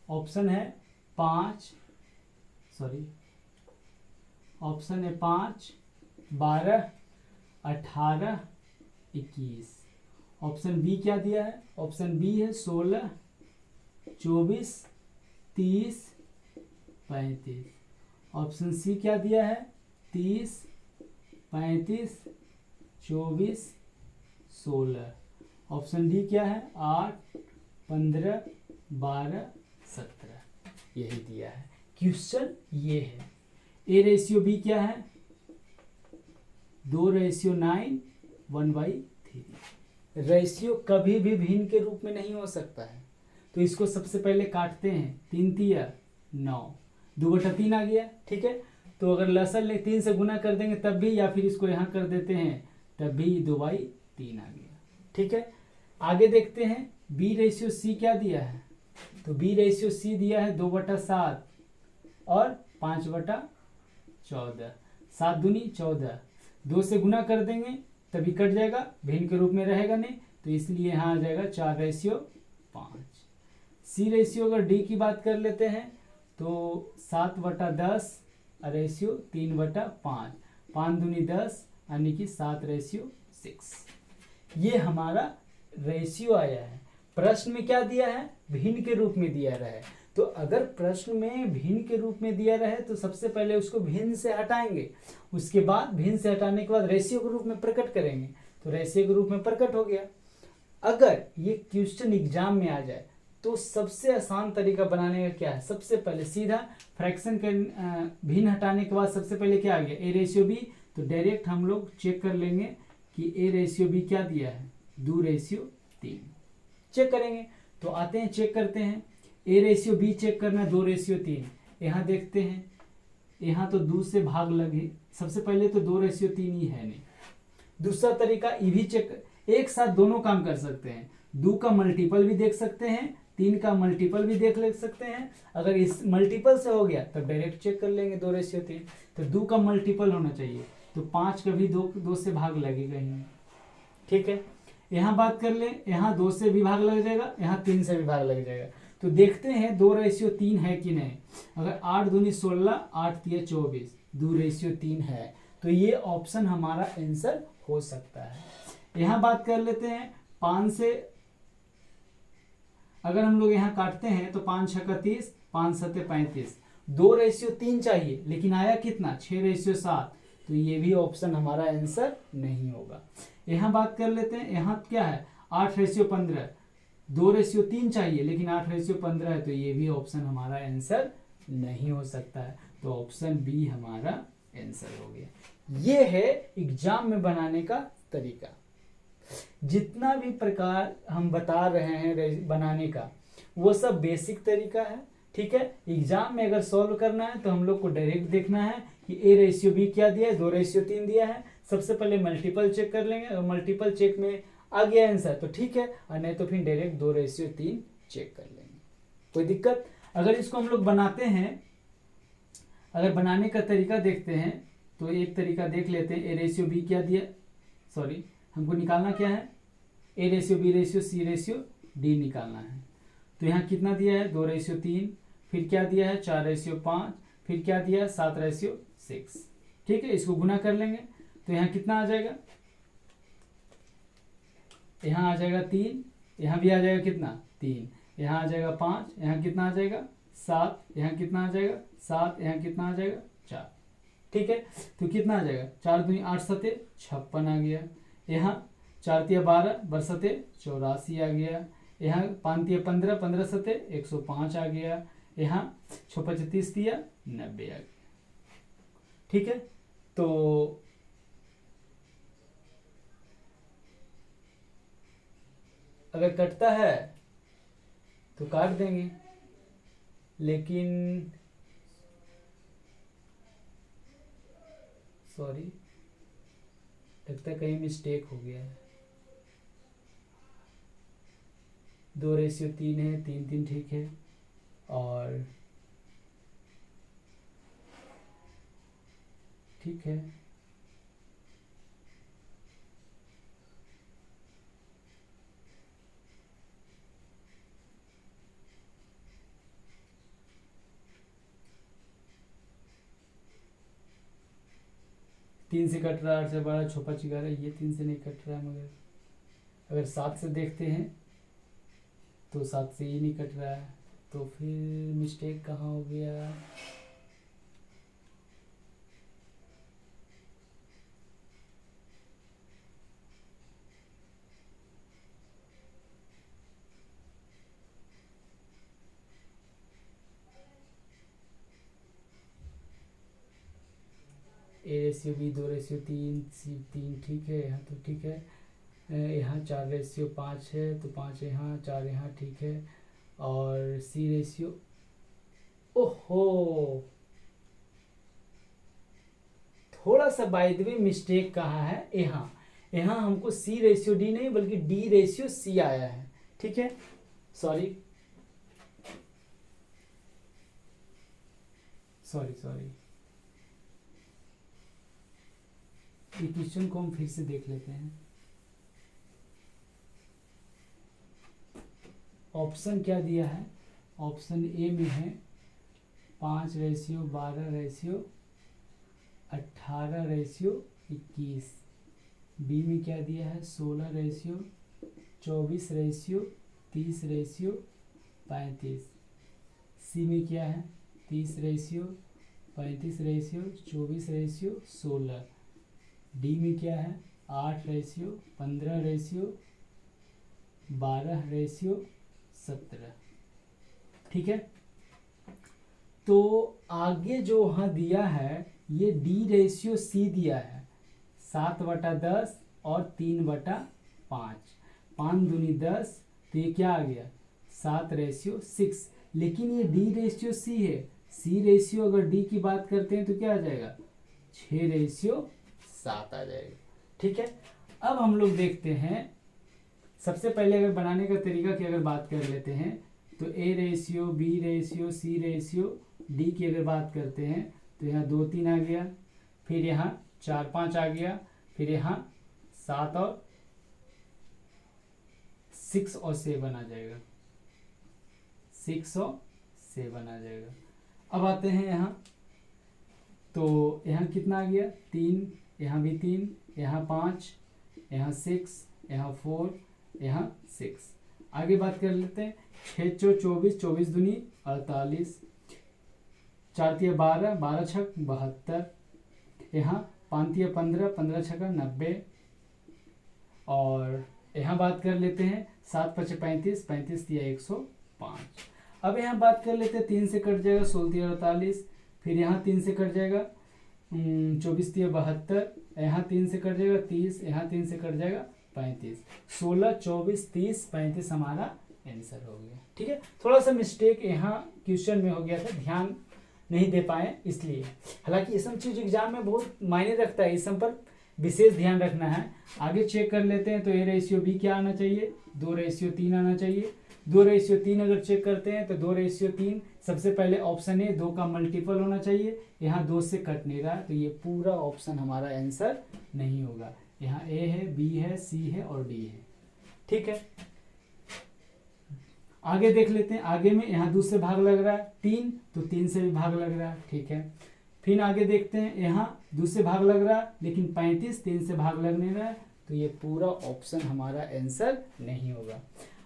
ऑप्शन है 5 12 18 21। ऑप्शन बी क्या दिया है, ऑप्शन बी है 16 24 30 35। ऑप्शन सी क्या दिया है 30 35 24 16। ऑप्शन डी क्या है 8 15 12 17, यही दिया है। क्वेश्चन ये है। ए रेशियो बी क्या है 2 रेशियो 9 1/3। रेशियो कभी भी भिन्न के रूप में नहीं हो सकता है, तो इसको सबसे पहले काटते हैं, 3 3 9, 2/3 आ गया, ठीक है। तो अगर लसन ले 3 से गुना कर देंगे तब भी, या फिर इसको यहाँ कर देते हैं तब भी 2/3 आ गया, ठीक है। आगे देखते हैं बी रेशियो सी क्या दिया है, तो बी रेशियो सी दिया है 2/7 और 5/14, 7 दूनी 14, 2 से गुना कर देंगे तभी कट जाएगा, भिन्न के रूप में रहेगा नहीं, तो इसलिए यहाँ आ जाएगा 4 रेशियो 5। सी रेशियो अगर डी की बात कर लेते हैं तो 7/10 रेशियो 3/5, 5 दूनी 10 यानी कि 7 रेशियो 6। ये हमारा रेशियो आया है। प्रश्न में क्या दिया है, भिन्न के रूप में दिया रहा है। तो अगर प्रश्न में भिन्न के रूप में दिया रहे तो सबसे पहले उसको भिन्न से हटाएंगे, उसके बाद भिन्न से हटाने के बाद रेशियो के रूप में प्रकट करेंगे, तो रेशियो के रूप में प्रकट हो गया। अगर ये क्वेश्चन एग्जाम में आ जाए तो सबसे आसान तरीका बनाने का क्या है, सबसे पहले सीधा फ्रैक्शन के भिन्न हटाने के बाद सबसे पहले क्या आ गया ए रेशियो बी, तो डायरेक्ट हम लोग चेक कर लेंगे कि ए रेशियो बी क्या दिया है 2 रेशियो 3। चेक करेंगे तो आते हैं, चेक करते हैं। ए रेशियो बी चेक करना 2 रेशियो 3, यहाँ देखते हैं, यहाँ तो 2 से भाग लगे, सबसे पहले तो 2 रेशियो 3 ही है नहीं। दूसरा तरीका ये भी चेक, एक साथ दोनों काम कर सकते हैं, 2 का मल्टीपल भी देख सकते हैं, 3 का मल्टीपल भी देख ले सकते हैं। अगर इस मल्टीपल से हो गया तब डायरेक्ट चेक कर लेंगे 2 रेशियो 3, तो 2 का मल्टीपल होना चाहिए, तो 5 का भी 2 से भाग लगेगा ही, ठीक है। यहाँ बात कर ले, यहाँ 2 से भी भाग लग जाएगा, यहाँ 3 से भी भाग लग जाएगा। तो देखते हैं 2:3 है कि नहीं। अगर 8 दूनी 16, 8 तिया 24, 2:3 है, तो ये ऑप्शन हमारा आंसर हो सकता है। यहाँ बात कर लेते हैं 5 से, अगर हम लोग यहाँ काटते हैं तो 5 छक्का 30, 5 सत्ते 35, 2:3 चाहिए, लेकिन आया कितना 6:7, तो ये भी ऑप्शन हमारा आंसर नहीं होगा। यहाँ बात कर लेते हैं, यहाँ क्या है 8:15, 2:3 चाहिए लेकिन 8:15 है, तो ये भी ऑप्शन हमारा आंसर नहीं हो सकता है। तो ऑप्शन बी हमारा आंसर हो गया। ये है एग्जाम में बनाने का तरीका। जितना भी प्रकार हम बता रहे हैं बनाने का, वो सब बेसिक तरीका है, ठीक है। एग्जाम में अगर सॉल्व करना है तो हम लोग को डायरेक्ट देखना है कि A/B क्या दिया है, 2:3 दिया है। सबसे पहले मल्टीपल चेक कर लेंगे, और मल्टीपल चेक में आ गया आंसर तो ठीक है, और नहीं तो फिर डायरेक्ट 2:3 चेक कर लेंगे, कोई दिक्कत। अगर इसको हम लोग बनाते हैं, अगर बनाने का तरीका देखते हैं तो एक तरीका देख लेते हैं। A/B क्या दिया, सॉरी हमको निकालना क्या है, A/B/C/D निकालना है। तो यहाँ कितना दिया है 2:3, फिर क्या दिया है 4:5, फिर क्या दिया है 7:6, ठीक है। इसको गुना कर लेंगे तो यहाँ कितना आ जाएगा, यहाँ आ जाएगा 3, यहाँ भी आ जाएगा कितना 3, यहाँ आ जाएगा 5, यहाँ कितना आ जाएगा 7, यहाँ कितना आ जाएगा 7, यहाँ कितना आ जाएगा 4, ठीक है। तो कितना आ जाएगा 4 दूनी 8 सते 56 आ गया। यहाँ 4 तिया 12, 12 सते 84 आ गया। यहाँ 5 तिया 15, 15 सते 105 आ गया। यहाँ 6×5 तिया 90 आ गया, ठीक है। तो अगर कटता है तो काट देंगे, लेकिन सॉरी लगता है कहीं मिस्टेक हो गया है। 2:3 है, 3 ठीक है, और ठीक है। तीन से कट रहा है, 8 से 12, 6 5 11, ये 3 से नहीं कट रहा है। मगर अगर 7 से देखते हैं तो 7 से ये नहीं कट रहा है, तो फिर मिस्टेक कहाँ हो गया। A/B 2:3, C3 ठीक है, यहाँ तो ठीक है। यहाँ 4:5 है, तो 5 यहाँ 4 यहाँ ठीक है। और C/, ओहो थोड़ा सा बाय द वे मिस्टेक कहाँ है, यहाँ यहाँ हमको C/D नहीं बल्कि D/C आया है, ठीक है। सॉरी सॉरी सॉरी ये क्वेश्चन को हम फिर से देख लेते हैं। ऑप्शन क्या दिया है, ऑप्शन ए में है 5:12:18:21, बी में क्या दिया है 16:24:30:35, सी में क्या है 30:35:24:16, डी में क्या है 8:15:12:17, ठीक है। तो आगे जो वहाँ दिया है ये D/C दिया है 7/10 और 3/5, 5 दूनी 10, तो ये क्या आ गया 7:6, लेकिन ये D/C है। C/, अगर D की बात करते हैं तो क्या आ जाएगा 6:7 आ जाएगा, ठीक है। अब हम लोग देखते हैं, सबसे पहले अगर बनाने का तरीका की अगर बात कर लेते हैं तो A/, B/, C/, D की अगर बात करते हैं तो यहाँ 2 3 आ गया, फिर यहाँ 4 5 आ गया, फिर यहाँ 7 और 6 और 7 आ जाएगा, 6 और 7 आ जाएगा। अब आते हैं यहाँ, तो यहाँ कितना आ गया 3, यहाँ भी 3, यहाँ 5, यहाँ 6, यहाँ 4, यहाँ 6। आगे बात कर लेते हैं, 6 चौ 24, 24 दूनी 48, 4 तिया 12, 12 छक 72, यहाँ 5 तिया 15, 15 छका 90, और यहाँ बात कर लेते हैं 7 पचे 35, 35 तिया 105। अब यहाँ बात कर लेते हैं 3 से कट जाएगा 16 तिया 48, फिर यहाँ 3 से कट जाएगा 24 तिया 72, यहाँ 3 से कट जाएगा 30, यहाँ 3 से कट जाएगा 35, 16, 24, 30, 35 हमारा आंसर हो गया। ठीक है, थोड़ा सा मिस्टेक यहाँ क्वेश्चन में हो गया था, ध्यान नहीं दे पाए इसलिए। हालांकि ये सब चीज एग्जाम में बहुत मायने रखता है, इस सब पर विशेष ध्यान रखना है। आगे चेक कर लेते हैं, तो A/B क्या आना चाहिए, 2/3 आना चाहिए। 2/3 अगर चेक करते हैं तो 2/3 सबसे पहले ऑप्शन ए 2 का मल्टीपल होना चाहिए। यहाँ 2 से कट नहीं रहा, तो ये पूरा ऑप्शन हमारा आंसर नहीं होगा। यहाँ ए है, बी है, सी है और डी है। ठीक है, आगे देख लेते हैं। आगे में यहाँ 2 से भाग लग रहा है 3, तो 3 से भी भाग लग रहा है। ठीक है, फिर आगे देखते हैं, यहाँ 2 से भाग लग रहा है लेकिन 35 3 से भाग लग नहीं रहा है, तो ये पूरा ऑप्शन हमारा आंसर नहीं होगा।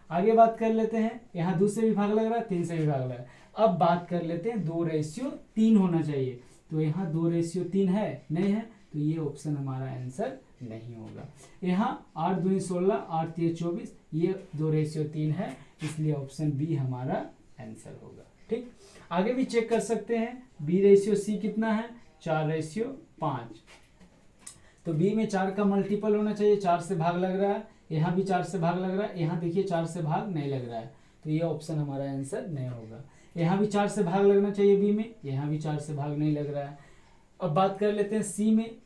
आगे बात कर लेते हैं, यहाँ 2 से भी भाग लग रहा है, 3 से भी भाग लग रहा है। अब बात कर लेते हैं 2/3 होना चाहिए, तो यहाँ 2/3 है, नहीं है, तो ये ऑप्शन हमारा आंसर नहीं होगा। यहाँ 8 दूनी 16, 8 तिया 24, ये 2/3 है, इसलिए ऑप्शन बी हमारा आंसर होगा। ठीक, आगे भी चेक कर सकते हैं, B/C कितना है, 4/5, तो बी में 4 का मल्टीपल होना चाहिए, 4 से भाग लग रहा है, यहाँ भी 4 से भाग लग रहा है, यहाँ देखिए 4 से भाग नहीं लग रहा है, तो ये ऑप्शन हमारा आंसर नहीं होगा। यहाँ भी 4 से भाग लगना चाहिए बी में, यहाँ भी 4 से भाग नहीं लग रहा है। अब बात कर लेते हैं सी में,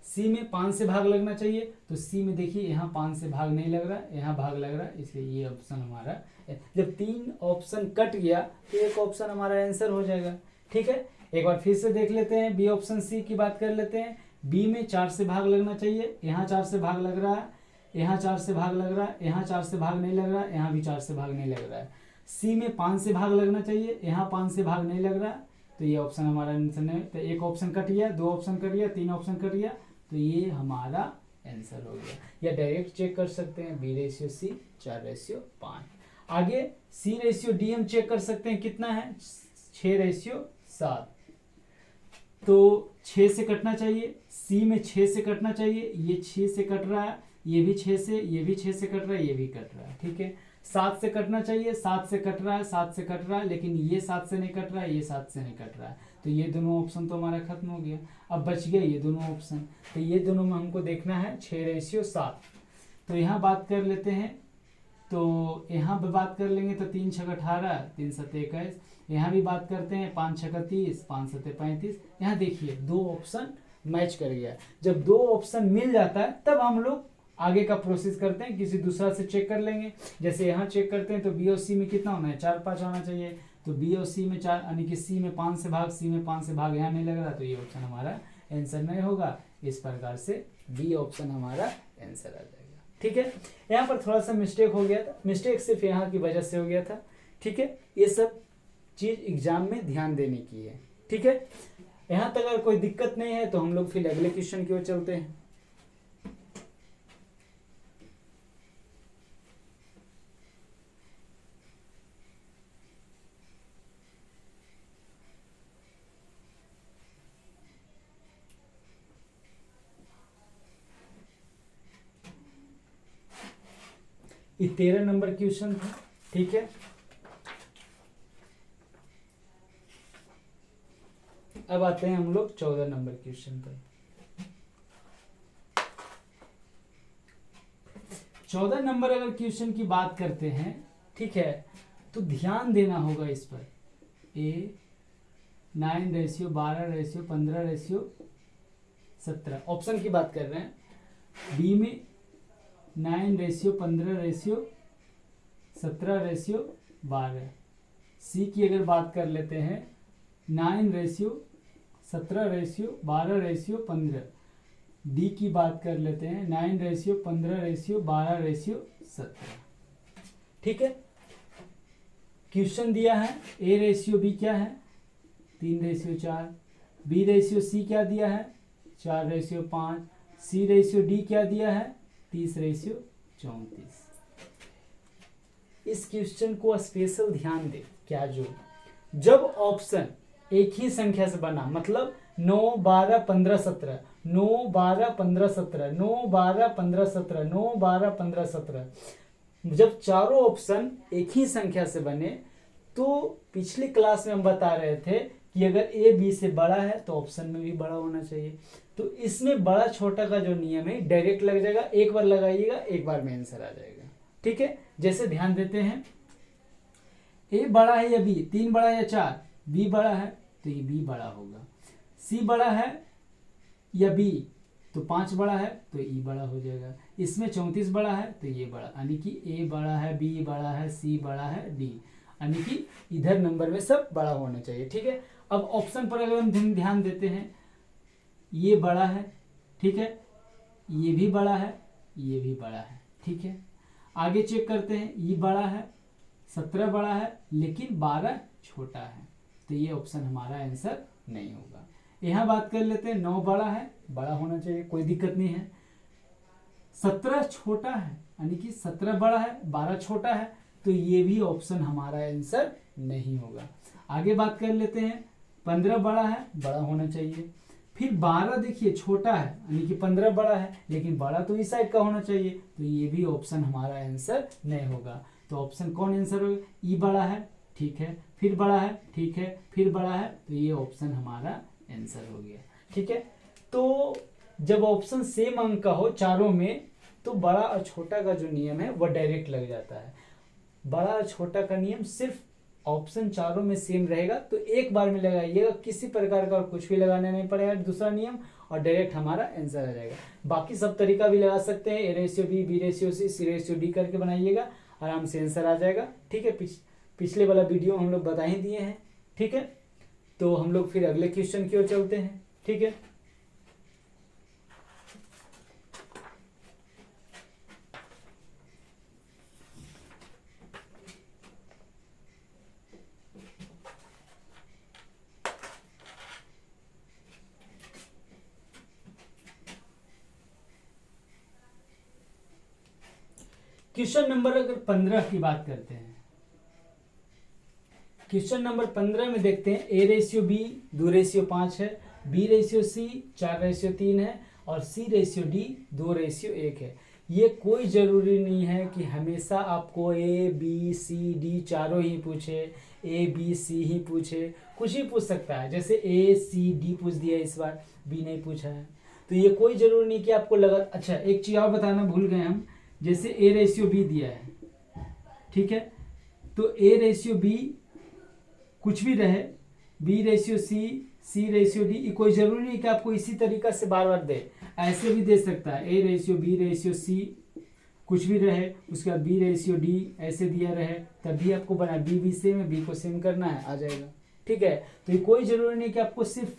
सी में 5 से भाग लगना चाहिए, तो सी में देखिए यहाँ 5 से भाग नहीं लग रहा है, यहाँ भाग लग रहा है, इसलिए ये ऑप्शन हमारा, जब 3 ऑप्शन कट गया तो एक ऑप्शन हमारा आंसर हो जाएगा। ठीक है, एक बार फिर से देख लेते हैं, बी ऑप्शन सी की बात कर लेते हैं। बी में 4 से भाग लगना चाहिए, यहाँ 4 से भाग लग रहा है, यहाँ 4 से भाग लग रहा है, यहाँ 4 से भाग नहीं लग रहा है, यहाँ भी 4 से भाग नहीं लग रहा है। सी में 5 से भाग लगना चाहिए, यहाँ 5 से भाग नहीं लग रहा है, तो ये ऑप्शन हमारा आंसर नहीं। तो एक ऑप्शन कट गया, 2 ऑप्शन कट गया, 3 ऑप्शन कट गया, तो ये हमारा आंसर हो गया। या डायरेक्ट चेक कर सकते हैं, B/C 4/5। आगे C/D हम चेक कर सकते हैं, कितना है 6/7, तो 6 से कटना चाहिए, सी में 6 से कटना चाहिए, ये 6 से कट रहा है, ये भी 6 से, ये भी 6 से कट रहा है, ये भी कट रहा है। ठीक है, 7 से कटना चाहिए, 7 से कट रहा है, 7 से कट रहा है, लेकिन ये 7 से नहीं कट रहा है, ये 7 से नहीं कट रहा है, तो ये दोनों ऑप्शन तो हमारा खत्म हो गया। अब बच गए ये दोनों ऑप्शन, तो ये दोनों में हमको देखना है 6/7। तो यहाँ बात कर लेते हैं, तो यहाँ पे बात कर लेंगे तो 3 छक 18, 3 सत्ते 21, यहाँ भी बात करते हैं 5 छक 30, 5 सत्ते 35। यहाँ देखिए 2 ऑप्शन मैच कर गया। जब 2 ऑप्शन मिल जाता है तब हम लोग आगे का प्रोसेस करते हैं, किसी दूसरा से चेक कर लेंगे। जैसे यहाँ चेक करते हैं तो बी और सी में कितना होना है, 4/5 होना चाहिए, तो बी और सी में 4, यानी कि सी में 5 से भाग, सी में 5 से भाग यहाँ नहीं लग रहा, तो ये ऑप्शन हमारा आंसर नहीं होगा। इस प्रकार से बी ऑप्शन हमारा आंसर आ जाएगा। ठीक है, यहाँ पर थोड़ा सा मिस्टेक हो गया था, मिस्टेक सिर्फ यहाँ की वजह से हो गया था। ठीक है, ये सब चीज एग्जाम में ध्यान देने की है। ठीक है, यहाँ तक अगर कोई दिक्कत नहीं है तो हम लोग फिर अगले क्वेश्चन की ओर चलते हैं। ये 13 नंबर क्वेश्चन था। ठीक है, अब आते हैं हम लोग 14 नंबर क्वेश्चन पर। 14 नंबर अगर क्वेश्चन की बात करते हैं, ठीक है, तो ध्यान देना होगा इस पर। A 9/12/15/17 ऑप्शन की बात कर रहे हैं। बी में 9/15/17/12। सी की अगर बात कर लेते हैं 9/17/12/15। डी की बात कर लेते हैं, 9:15:12:17। ठीक है, क्वेश्चन दिया है A/B क्या है 3:4, B/C क्या दिया है 4:5, C/D क्या दिया है 30:34। इस क्वेश्चन को स्पेशल ध्यान दे, क्या जो जब ऑप्शन एक ही संख्या से बना, मतलब 9, 12, 15, 17, 9, 12, 15, 17, 9, 12, 15, 17, 9, 12, 15, 17, जब चारों ऑप्शन एक ही संख्या से बने, तो पिछली क्लास में हम बता रहे थे कि अगर ए बी से बड़ा है तो ऑप्शन में भी बड़ा होना चाहिए। तो इसमें बड़ा छोटा का जो नियम है डायरेक्ट लग जाएगा, एक बार लगाइएगा एक बार में आंसर आ जाएगा। ठीक है, जैसे ध्यान देते हैं, ए बड़ा है या बी, 3 बड़ा है या 4, बी बड़ा है तो ये बी बड़ा होगा, सी बड़ा है या बी तो 5 बड़ा है तो ई बड़ा हो जाएगा, इसमें 34 बड़ा है तो ये बड़ा, यानी कि ए बड़ा है, बी बड़ा है, सी बड़ा है, डी, यानी कि इधर नंबर में सब बड़ा होना चाहिए। ठीक है, अब ऑप्शन पर अगर हम ध्यान देते हैं, ये बड़ा है, ठीक है, ये भी बड़ा है, ये भी बड़ा है। ठीक है, आगे चेक करते हैं, ये बड़ा है, 17 बड़ा है, लेकिन 12 छोटा है, तो ये ऑप्शन हमारा आंसर नहीं होगा। यहाँ बात कर लेते हैं, 9 बड़ा है, बड़ा होना चाहिए, कोई दिक्कत नहीं है। 17 छोटा है, यानी कि 17 बड़ा है, 12 छोटा है, तो ये भी ऑप्शन हमारा आंसर नहीं होगा। आगे बात कर लेते हैं, 15 बड़ा है, बड़ा होना चाहिए, फिर 12 देखिए छोटा है, यानी कि 15 बड़ा है, लेकिन बड़ा तो इस साइड का होना चाहिए, तो ये भी ऑप्शन हमारा आंसर नहीं होगा। तो ऑप्शन कौन आंसर होगा, ई बड़ा है, ठीक है, फिर बड़ा है, ठीक है, फिर बड़ा है, तो ये ऑप्शन हमारा आंसर हो गया। ठीक है, तो जब ऑप्शन सेम अंक का हो चारों में, तो बड़ा और छोटा का जो नियम है वह डायरेक्ट लग जाता है। बड़ा और छोटा का नियम सिर्फ ऑप्शन चारों में सेम रहेगा तो एक बार में लगाइएगा, किसी प्रकार का और कुछ भी लगाना नहीं पड़ेगा दूसरा नियम, और डायरेक्ट हमारा आंसर आ जाएगा। बाकी सब तरीका भी लगा सकते हैं, A/B, B/C, C/D करके बनाइएगा, आराम से आंसर आ जाएगा। ठीक है, पिछले वाला वीडियो हम लोग बता ही दिए हैं। ठीक है, तो हम लोग फिर अगले क्वेश्चन की ओर चलते हैं। ठीक है, क्वेश्चन नंबर अगर 15 की बात करते हैं, क्वेश्चन नंबर 15 में देखते हैं, A/B 2:5 है, B/C 4:3 है, और C/D 2:1 है। ये कोई जरूरी नहीं है कि हमेशा आपको A, B, C, D चारों ही पूछे, A, B, C ही पूछे, कुछ ही पूछ सकता है। जैसे A, C, D पूछ दिया, इस बार B नहीं पूछा है, तो ये कोई जरूरी नहीं कि आपको लगा। अच्छा, एक चीज और बताना भूल गए हम, जैसे A/B दिया है, ठीक है, तो A/B कुछ भी रहे, B/C, C/D, कोई जरूरी नहीं कि आपको इसी तरीका से बार बार दे, ऐसे भी दे सकता है। A/B/C कुछ भी रहे, उसके बाद B/D ऐसे दिया रहे, तब भी आपको बना, B सेम है, B को सेम करना है, आ जाएगा। ठीक है, तो ये कोई जरूरी नहीं कि आपको सिर्फ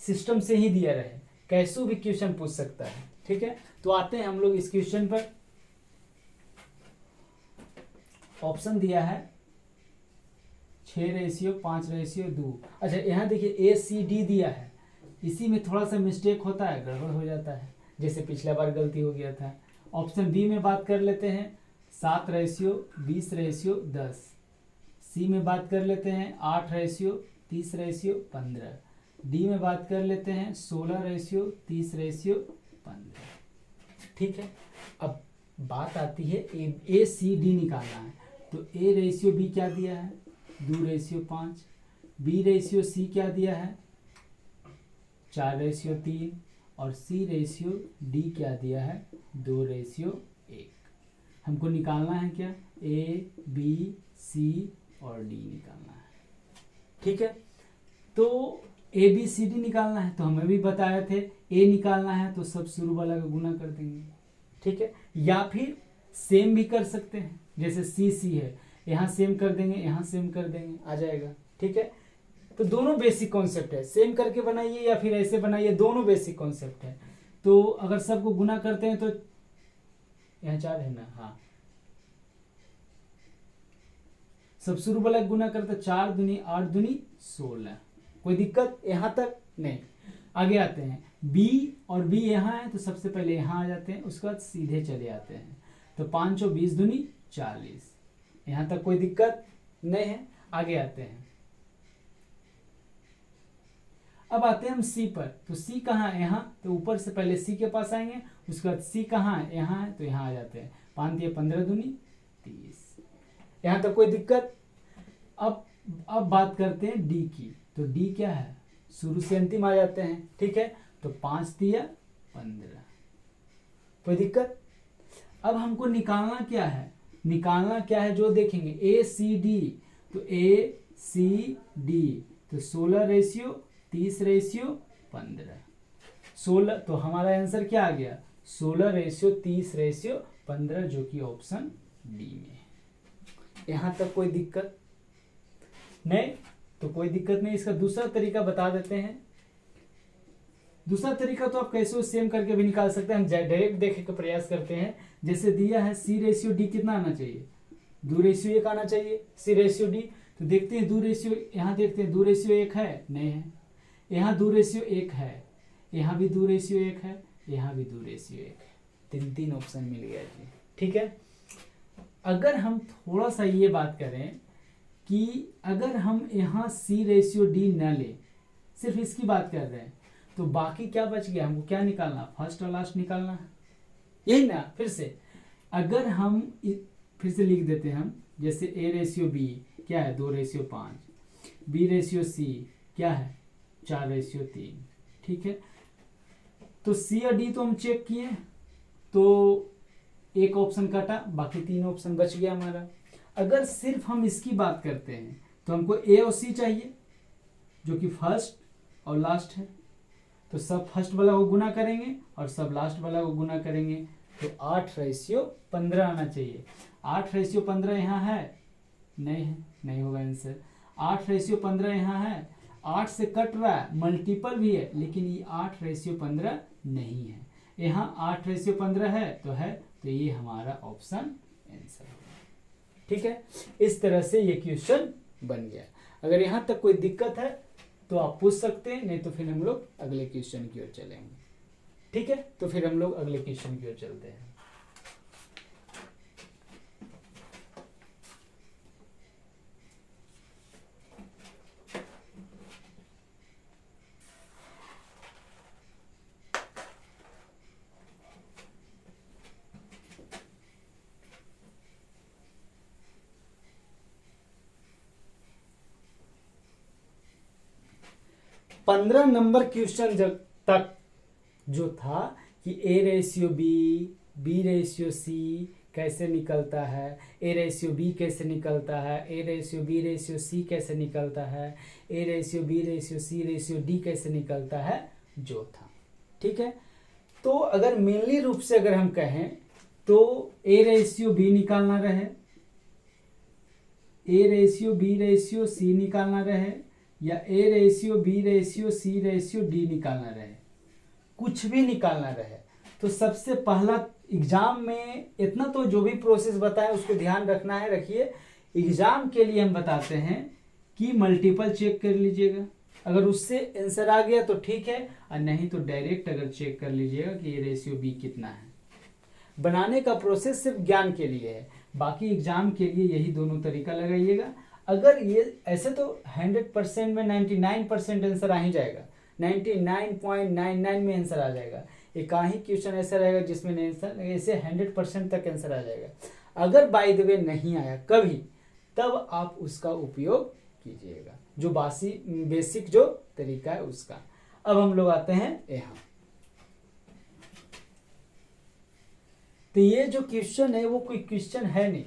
सिस्टम से ही दिया रहे, कैसे भी क्वेश्चन पूछ सकता है। ठीक है, तो आते हैं हम लोग इस क्वेश्चन पर। ऑप्शन दिया है 6:5:2। अच्छा, यहाँ देखिए ACD दिया है, इसी में थोड़ा सा मिस्टेक होता है, गड़बड़ हो जाता है, जैसे पिछला बार गलती हो गया था। ऑप्शन बी में बात कर लेते हैं 7:20:10। सी में बात कर लेते हैं 8:30:15। डी में बात कर लेते हैं 16:30:15। ठीक है, अब बात आती है ACD निकालना है, तो A/B क्या दिया है 2:5, B/C क्या दिया है 4:3, और C/D क्या दिया है 2:1। हमको निकालना है क्या, A, B, C और D निकालना है। ठीक है, तो ABCD निकालना है, तो हमें भी बताए थे A निकालना है तो सब शुरू वाला का गुना कर देंगे। ठीक है, या फिर सेम भी कर सकते हैं, जैसे C है, यहाँ सेम कर देंगे, यहाँ सेम कर देंगे, आ जाएगा। ठीक है, तो दोनों बेसिक कॉन्सेप्ट है, सेम करके बनाइए या फिर ऐसे बनाइए, दोनों बेसिक कॉन्सेप्ट है। तो अगर सबको गुना करते हैं तो यहाँ 4 है ना, हाँ सब शुरू वाला गुना करते 4 दूनी 8 दूनी 16। कोई दिक्कत यहाँ तक नहीं। आगे आते हैं b और b यहाँ है तो सबसे पहले यहाँ आ जाते हैं, उसके बाद सीधे चले आते हैं। तो 5 और 20 दूनी 40, यहाँ तक कोई दिक्कत नहीं है। आगे आते हैं, अब आते हैं हम c पर। तो c कहाँ है, यहाँ, तो ऊपर से पहले c के पास आएंगे, उसके बाद c कहाँ है, यहाँ है, तो यहाँ आ जाते हैं। 5 दिए 15 दूनी 30, यहाँ तक कोई दिक्कत। अब बात करते हैं d की। तो d क्या है, शुरू से अंतिम आ जाते हैं, ठीक है। तो 5 दिया 15, कोई दिक्कत। अब हमको निकालना क्या है, जो देखेंगे a c d। तो a c d तो 16 रेशियो 30 रेशियो 15, 16। तो हमारा आंसर क्या आ गया, 16 रेशियो 30 रेशियो 15, जो कि ऑप्शन डी में है। यहां तक कोई दिक्कत नहीं, तो कोई दिक्कत नहीं। इसका दूसरा तरीका बता देते हैं। दूसरा तरीका तो आप कैसे सेम करके भी निकाल सकते हैं, हम डायरेक्ट देखने का प्रयास करते हैं। जैसे दिया है c रेशियो d कितना आना चाहिए, 2 रेशियो 1 आना चाहिए c रेशियो d। तो देखते हैं 2 रेशियो, यहाँ देखते हैं 2 रेशियो 1 है, नहीं है। यहाँ 2 रेशियो 1 है, यहाँ भी 2 रेशियो 1 है, यहाँ भी 2 रेशियो 1 है। 3 ऑप्शन मिल गया जी, ठीक है। अगर हम थोड़ा सा ये बात करें कि अगर हम यहाँ c रेशियो d न ले, सिर्फ इसकी बात कर रहे हैं, तो बाकी क्या बच गया, हमको क्या निकालना, फर्स्ट और लास्ट निकालना है, यही ना। फिर से अगर हम फिर से लिख देते हैं हम, जैसे a रेशियो b क्या है 2 रेशियो 5, b रेशियो c क्या है 4 रेशियो 3, ठीक है। तो c और d तो हम चेक किए, तो एक ऑप्शन काटा, बाकी 3 ऑप्शन बच गया हमारा। अगर सिर्फ हम इसकी बात करते हैं तो हमको a और c चाहिए, जो कि फर्स्ट और लास्ट है। तो सब फर्स्ट वाला को गुना करेंगे और सब लास्ट वाला को गुना करेंगे, तो 8 रेशियो 15 आना चाहिए। 8 रेशियो 15 यहाँ है, नहीं है, नहीं होगा आंसर। 8 रेशियो 15 यहाँ है, 8 से कट रहा है, मल्टीपल भी है, लेकिन ये 8 रेशियो 15 नहीं है। यहाँ 8 रेशियो 15 है, तो ये हमारा ऑप्शन आंसर है, ठीक है। इस तरह से ये क्वेश्चन बन गया। अगर यहाँ तक कोई दिक्कत है तो आप पूछ सकते हैं, नहीं तो फिर हम लोग अगले क्वेश्चन की ओर चलेंगे, ठीक है। तो फिर हम लोग अगले क्वेश्चन की ओर चलते हैं। पंद्रह नंबर क्वेश्चन जब तक जो था कि a ratio b ratio c कैसे निकलता है, a रेशियो b कैसे निकलता है, a ratio b ratio c कैसे निकलता है, a ratio b ratio c ratio d कैसे निकलता है, जो था, ठीक है। तो अगर मेनली रूप से अगर हम कहें तो a रेशियो b निकालना रहे, a ratio b ratio c निकालना रहे, या a ratio b ratio c ratio d निकालना रहे, कुछ भी निकालना रहे, तो सबसे पहला एग्जाम में इतना तो जो भी प्रोसेस बताया उसको ध्यान रखना है। रखिए, एग्जाम के लिए हम बताते हैं कि मल्टीपल चेक कर लीजिएगा, अगर उससे आंसर आ गया तो ठीक है, और नहीं तो डायरेक्ट अगर चेक कर लीजिएगा कि ये रेशियो b कितना है। बनाने का प्रोसेस सिर्फ ज्ञान के लिए है, बाकी एग्जाम के लिए यही दोनों तरीका लगाइएगा। अगर ये ऐसे तो 100% में 99% आंसर आ ही जाएगा, 99.99 में आंसर आ जाएगा। एक ही क्वेश्चन ऐसा रहेगा जिसमें आंसर ऐसे 100% तक आंसर आ जाएगा। अगर बाय द वे नहीं आया कभी, तब आप उसका उपयोग कीजिएगा, जो बेसिक जो तरीका है उसका। अब हम लोग आते हैं यहाँ, तो ये जो क्वेश्चन है वो कोई क्वेश्चन है नहीं।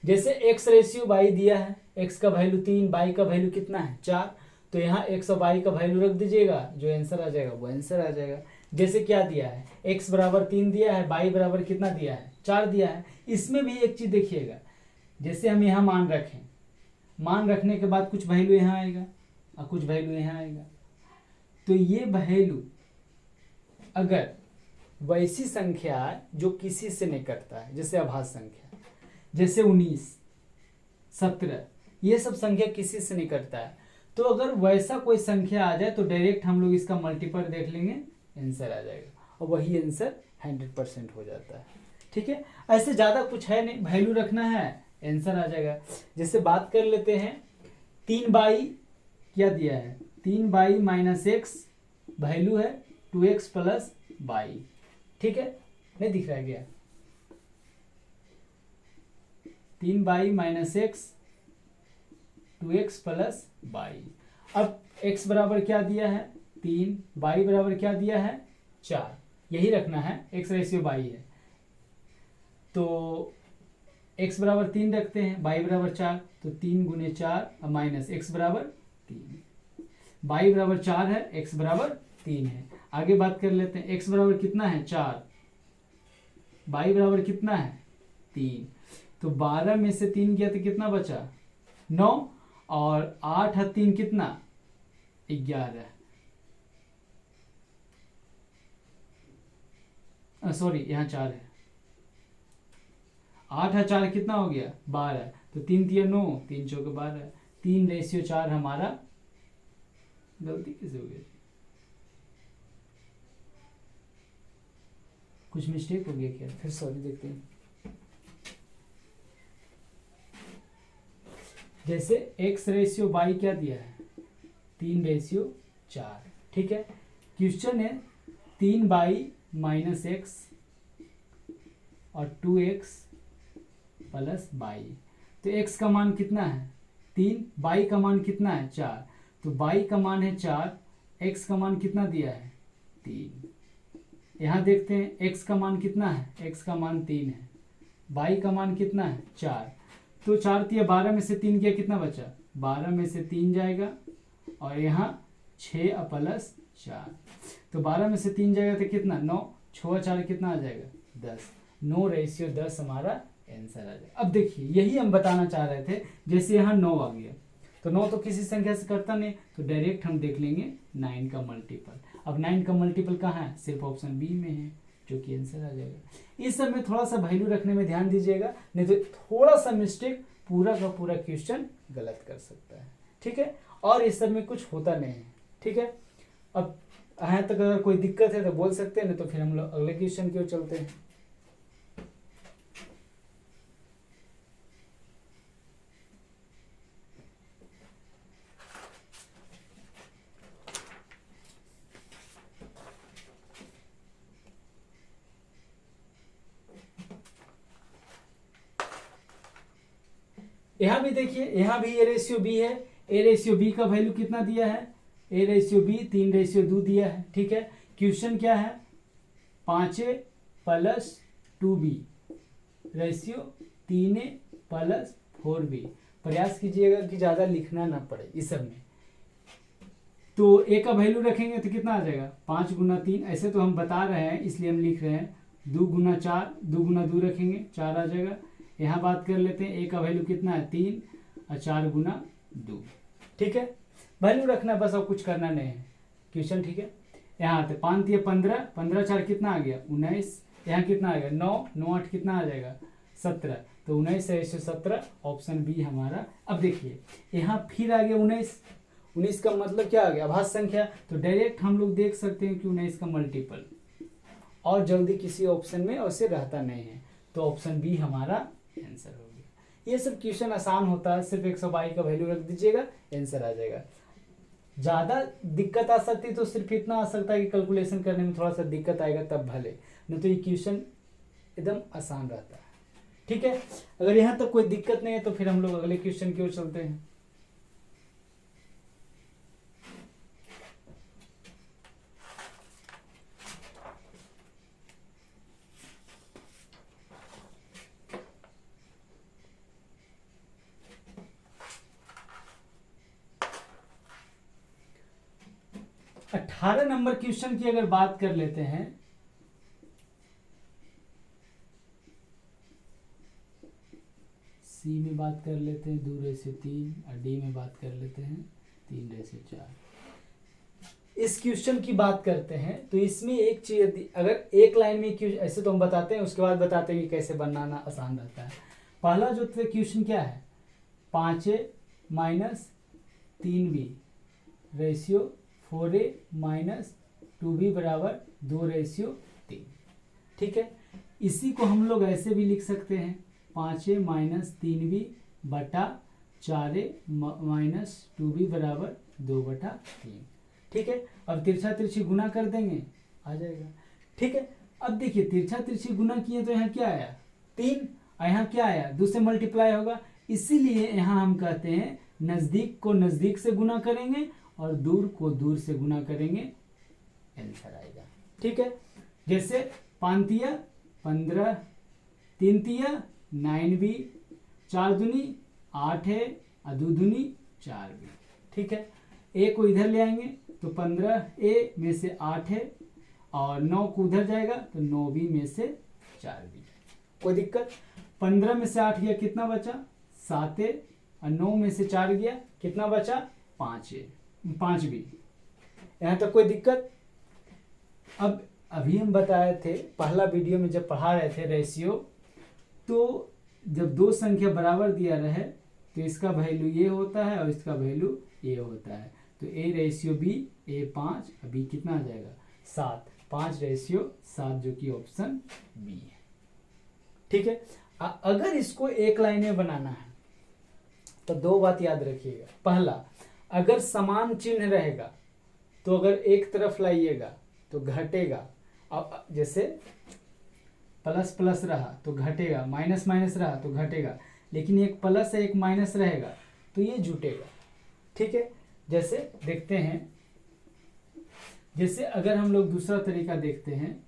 जैसे x रेशियो y दिया है, x का वैल्यू 3, y का वैल्यू कितना है 4, तो यहाँ x और y का वैल्यू रख दीजिएगा, जो आंसर आ जाएगा वो आंसर आ जाएगा। जैसे क्या दिया है, x बराबर 3 दिया है, y बराबर कितना दिया है 4 दिया है। इसमें भी एक चीज देखिएगा, जैसे हम यहाँ मान रखें, मान रखने के बाद कुछ वैल्यू यहाँ आएगा और कुछ वैल्यू यहाँ आएगा, तो ये वैल्यू अगर वैसी संख्या जो किसी से नहीं कटता है, जैसे अभाज्य संख्या, जैसे 19, 17, ये सब संख्या किसी से नहीं कटता है। तो अगर वैसा कोई संख्या आ जाए तो डायरेक्ट हम लोग इसका मल्टीपल देख लेंगे, आंसर आ जाएगा और वही आंसर 100% हो जाता है। ठीक है, ऐसे ज़्यादा कुछ है नहीं, वैल्यू रखना है, आंसर आ जाएगा। जैसे बात कर लेते हैं 3/, क्या दिया है 3/- x, वैल्यू है 2x + y। ठीक है, नहीं दिख रहा है क्या? 3/- x 2x + y। अब x बराबर क्या दिया है 3, y बराबर क्या दिया है 4, यही रखना है, x रेशियो y है तो x बराबर 3 रखते हैं, y बराबर 4, तो 3 × 4 माइनस x बराबर 3, y बराबर 4 है, x बराबर 3 है। आगे बात कर लेते हैं, x बराबर कितना है 4, y बराबर कितना है 3, तो 12 में से 3 गया तो कितना बचा 9, और 8 है 3 कितना 11, सॉरी यहाँ 4 है, 8 है 4 कितना हो गया 12, तो 3 × 9, 3 × 4 12, 3:4 हमारा, गलती कैसे हो गई, कुछ मिस्टेक हो गया क्या, फिर सॉरी देखते हैं। जैसे x रेशियो y क्या दिया है 3:4। ठीक है, क्वेश्चन है 3/- x और 2x + y। तो x का मान कितना है 3, y का मान कितना है 4, तो y का मान है 4, x का मान कितना दिया है 3। यहाँ देखते हैं x का मान कितना है, x का मान 3 है, y का मान कितना है 4, तो 4 × 12 में से 3 गया कितना बचा 12 में से 3 जाएगा, और यहाँ 6 + 4, तो 12 में से 3 जाएगा तो कितना 9, 6 4 कितना आ जाएगा 10, 9:10 हमारा आंसर आ जाएगा। अब देखिए यही हम बताना चाह रहे थे, जैसे यहाँ 9 आ गया, तो 9 तो किसी संख्या से करता नहीं, तो डायरेक्ट हम देख लेंगे 9 का मल्टीपल। अब 9 का मल्टीपल कहाँ है, सिर्फ ऑप्शन बी में है, जो कि आंसर आ जाएगा। इस सब में थोड़ा सा वैल्यू रखने में ध्यान दीजिएगा, नहीं तो थोड़ा सा मिस्टेक पूरा का पूरा क्वेश्चन गलत कर सकता है। ठीक है, और इस सब में कुछ होता नहीं है। ठीक है, अब यहाँ तक अगर कोई दिक्कत है तो बोल सकते हैं, नहीं तो फिर हम लोग अगले क्वेश्चन की ओर चलते हैं। यहाँ भी देखिए, यहाँ भी a रेशियो b है, a रेशियो b का वैल्यू कितना दिया है, a रेशियो b 3:2 दिया है। ठीक है, क्वेश्चन क्या है 5a + 2b ratio 3a + 4b। प्रयास कीजिएगा कि ज़्यादा लिखना ना पड़े इस सब में। तो a का वैल्यू रखेंगे तो कितना आ जाएगा 5 × 3, ऐसे तो हम बता रहे हैं इसलिए हम लिख रहे हैं, 2 × 4, 2 × 2 रखेंगे 4 आ जाएगा। यहाँ बात कर लेते हैं a का वैल्यू कितना है 3, और 4 × 2। ठीक है, वैल्यू रखना बस, और कुछ करना नहीं है क्वेश्चन। ठीक है, यहाँ आते 5 × 15, 15 4 कितना आ गया 19, यहाँ कितना आ गया 9, 9 8 कितना आ जाएगा 17, तो 19:17 ऑप्शन बी हमारा। अब देखिए यहाँ फिर आ गया 19, 19 का मतलब क्या आ गया अभाज्य संख्या, तो डायरेक्ट हम लोग देख सकते हैं कि 19 का मल्टीपल, और जल्दी किसी ऑप्शन में वैसे रहता नहीं है, तो ऑप्शन बी हमारा आंसर हो गया। ये सब क्वेश्चन आसान होता है, सिर्फ 122 का वैल्यू रख दीजिएगा आंसर आ जाएगा। ज़्यादा दिक्कत आ सकती है तो सिर्फ इतना आ सकता है कि कैलकुलेशन करने में थोड़ा सा दिक्कत आएगा तब भले, नहीं तो ये क्वेश्चन एकदम आसान रहता है। ठीक है, अगर यहाँ तक कोई दिक्कत नहीं है तो फिर हम लोग अगले क्वेश्चन की ओर चलते हैं। अठारह नंबर क्वेश्चन की अगर बात कर लेते हैं, सी में बात कर लेते हैं 2:3, और डी में बात कर लेते हैं 3:4। इस क्वेश्चन की बात करते हैं तो इसमें एक चीज, अगर एक लाइन में क्वेश्चन ऐसे तो हम बताते हैं, उसके बाद बताते हैं कि कैसे बनाना आसान रहता है। पहला जो क्वेश्चन क्या है, 5a minus 3b ratio 4a minus 2b बराबर 2:3। ठीक है, इसी को हम लोग ऐसे भी लिख सकते हैं, 5a माइनस 3b बटा 4a माइनस 2b बराबर 2/3। ठीक है, अब तिरछा तिरछी गुना कर देंगे, आ जाएगा। ठीक है, अब देखिए तिरछा तिरछी गुना किए तो यहाँ क्या आया 3, और यहाँ क्या आया 2 से मल्टीप्लाई होगा, इसीलिए यहाँ हम कहते हैं नजदीक को नजदीक से गुना करेंगे और दूर को दूर से गुना करेंगे, आंसर आएगा। ठीक है, जैसे 5 तिया 15, 3 तिया 9b, 4 दूनी 8 है और 2 दूनी 4b। ठीक है, a को इधर ले आएंगे तो 15a में से 8 है और 9 को उधर जाएगा तो 9b में से 4b। कोई दिक्कत, 15 में से 8 गया कितना बचा 7a, और 9 में से 4 गया कितना बचा 5b। यहाँ तक कोई दिक्कत। अब अभी हम बताए थे पहला वीडियो में जब पढ़ा रहे थे रेशियो, तो जब दो संख्या बराबर दिया रहे तो इसका वैल्यू ये होता है और इसका वैल्यू ये होता है, तो a/b a5, अभी कितना आ जाएगा 7, 5/7 जो कि ऑप्शन बी है। ठीक है, अगर इसको एक लाइन में बनाना है तो दो बात याद रखिएगा। पहला, अगर समान चिन्ह रहेगा तो अगर एक तरफ लाइएगा तो घटेगा, अब जैसे प्लस प्लस रहा तो घटेगा, माइनस माइनस रहा तो घटेगा, लेकिन एक प्लस है एक माइनस रहेगा तो ये जुटेगा। ठीक है, जैसे देखते हैं, जैसे अगर हम लोग दूसरा तरीका देखते हैं,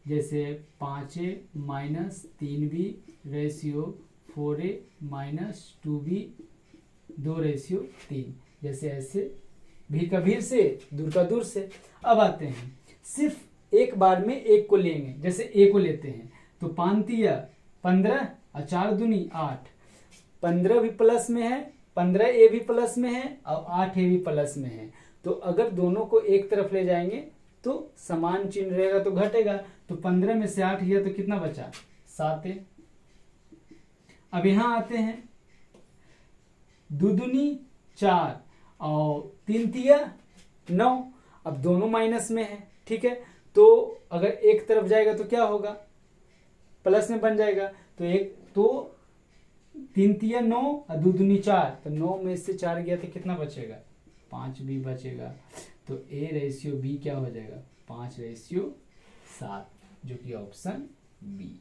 जैसे 5a minus 3b ratio 4a minus 2b 2/3, जैसे ऐसे भी कबीर से दूर का दूर से। अब आते हैं, सिर्फ एक बार में एक को लेंगे, जैसे a को लेते हैं तो 5 तिया 15 और 4 दूनी 8, 15 भी प्लस में है, 15a भी प्लस में है और 8a भी प्लस में है, तो अगर दोनों को एक तरफ ले जाएंगे तो समान चिन्ह रहेगा तो घटेगा, तो 15 में से 8 गया तो कितना बचा 7a। अब यहां आते हैं, 2 दूनी 4 और 3 तिया 9, अब दोनों माइनस में है। ठीक है, तो अगर एक तरफ जाएगा तो क्या होगा प्लस में बन जाएगा, तो 3 तिया 9 और 2 दूनी 4, तो 9 में से 4 गया तो कितना बचेगा 5b बचेगा, तो a/b क्या हो जाएगा 5/7, जो कि ऑप्शन बी।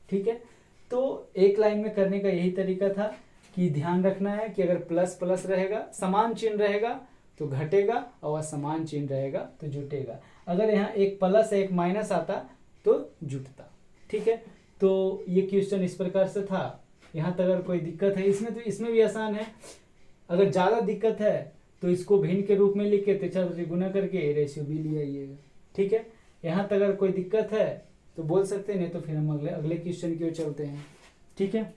ठीक है, तो एक लाइन में करने का यही तरीका था कि ध्यान रखना है कि अगर प्लस प्लस रहेगा समान चिन्ह रहेगा तो घटेगा और समान चिन्ह रहेगा तो जुटेगा, अगर यहाँ एक प्लस एक माइनस आता तो जुटता। ठीक है, तो ये क्वेश्चन इस प्रकार से था। यहाँ तक अगर कोई दिक्कत है इसमें तो इसमें भी आसान है, अगर ज़्यादा दिक्कत है तो इसको भिन्न के रूप में लिख के तिरछा तिरछी गुना करके a/b ले आइएगा। ठीक है, यहाँ तक अगर कोई दिक्कत है तो बोल सकते हैं, नहीं तो फिर हम अगले क्वेश्चन की ओर चलते हैं। ठीक है,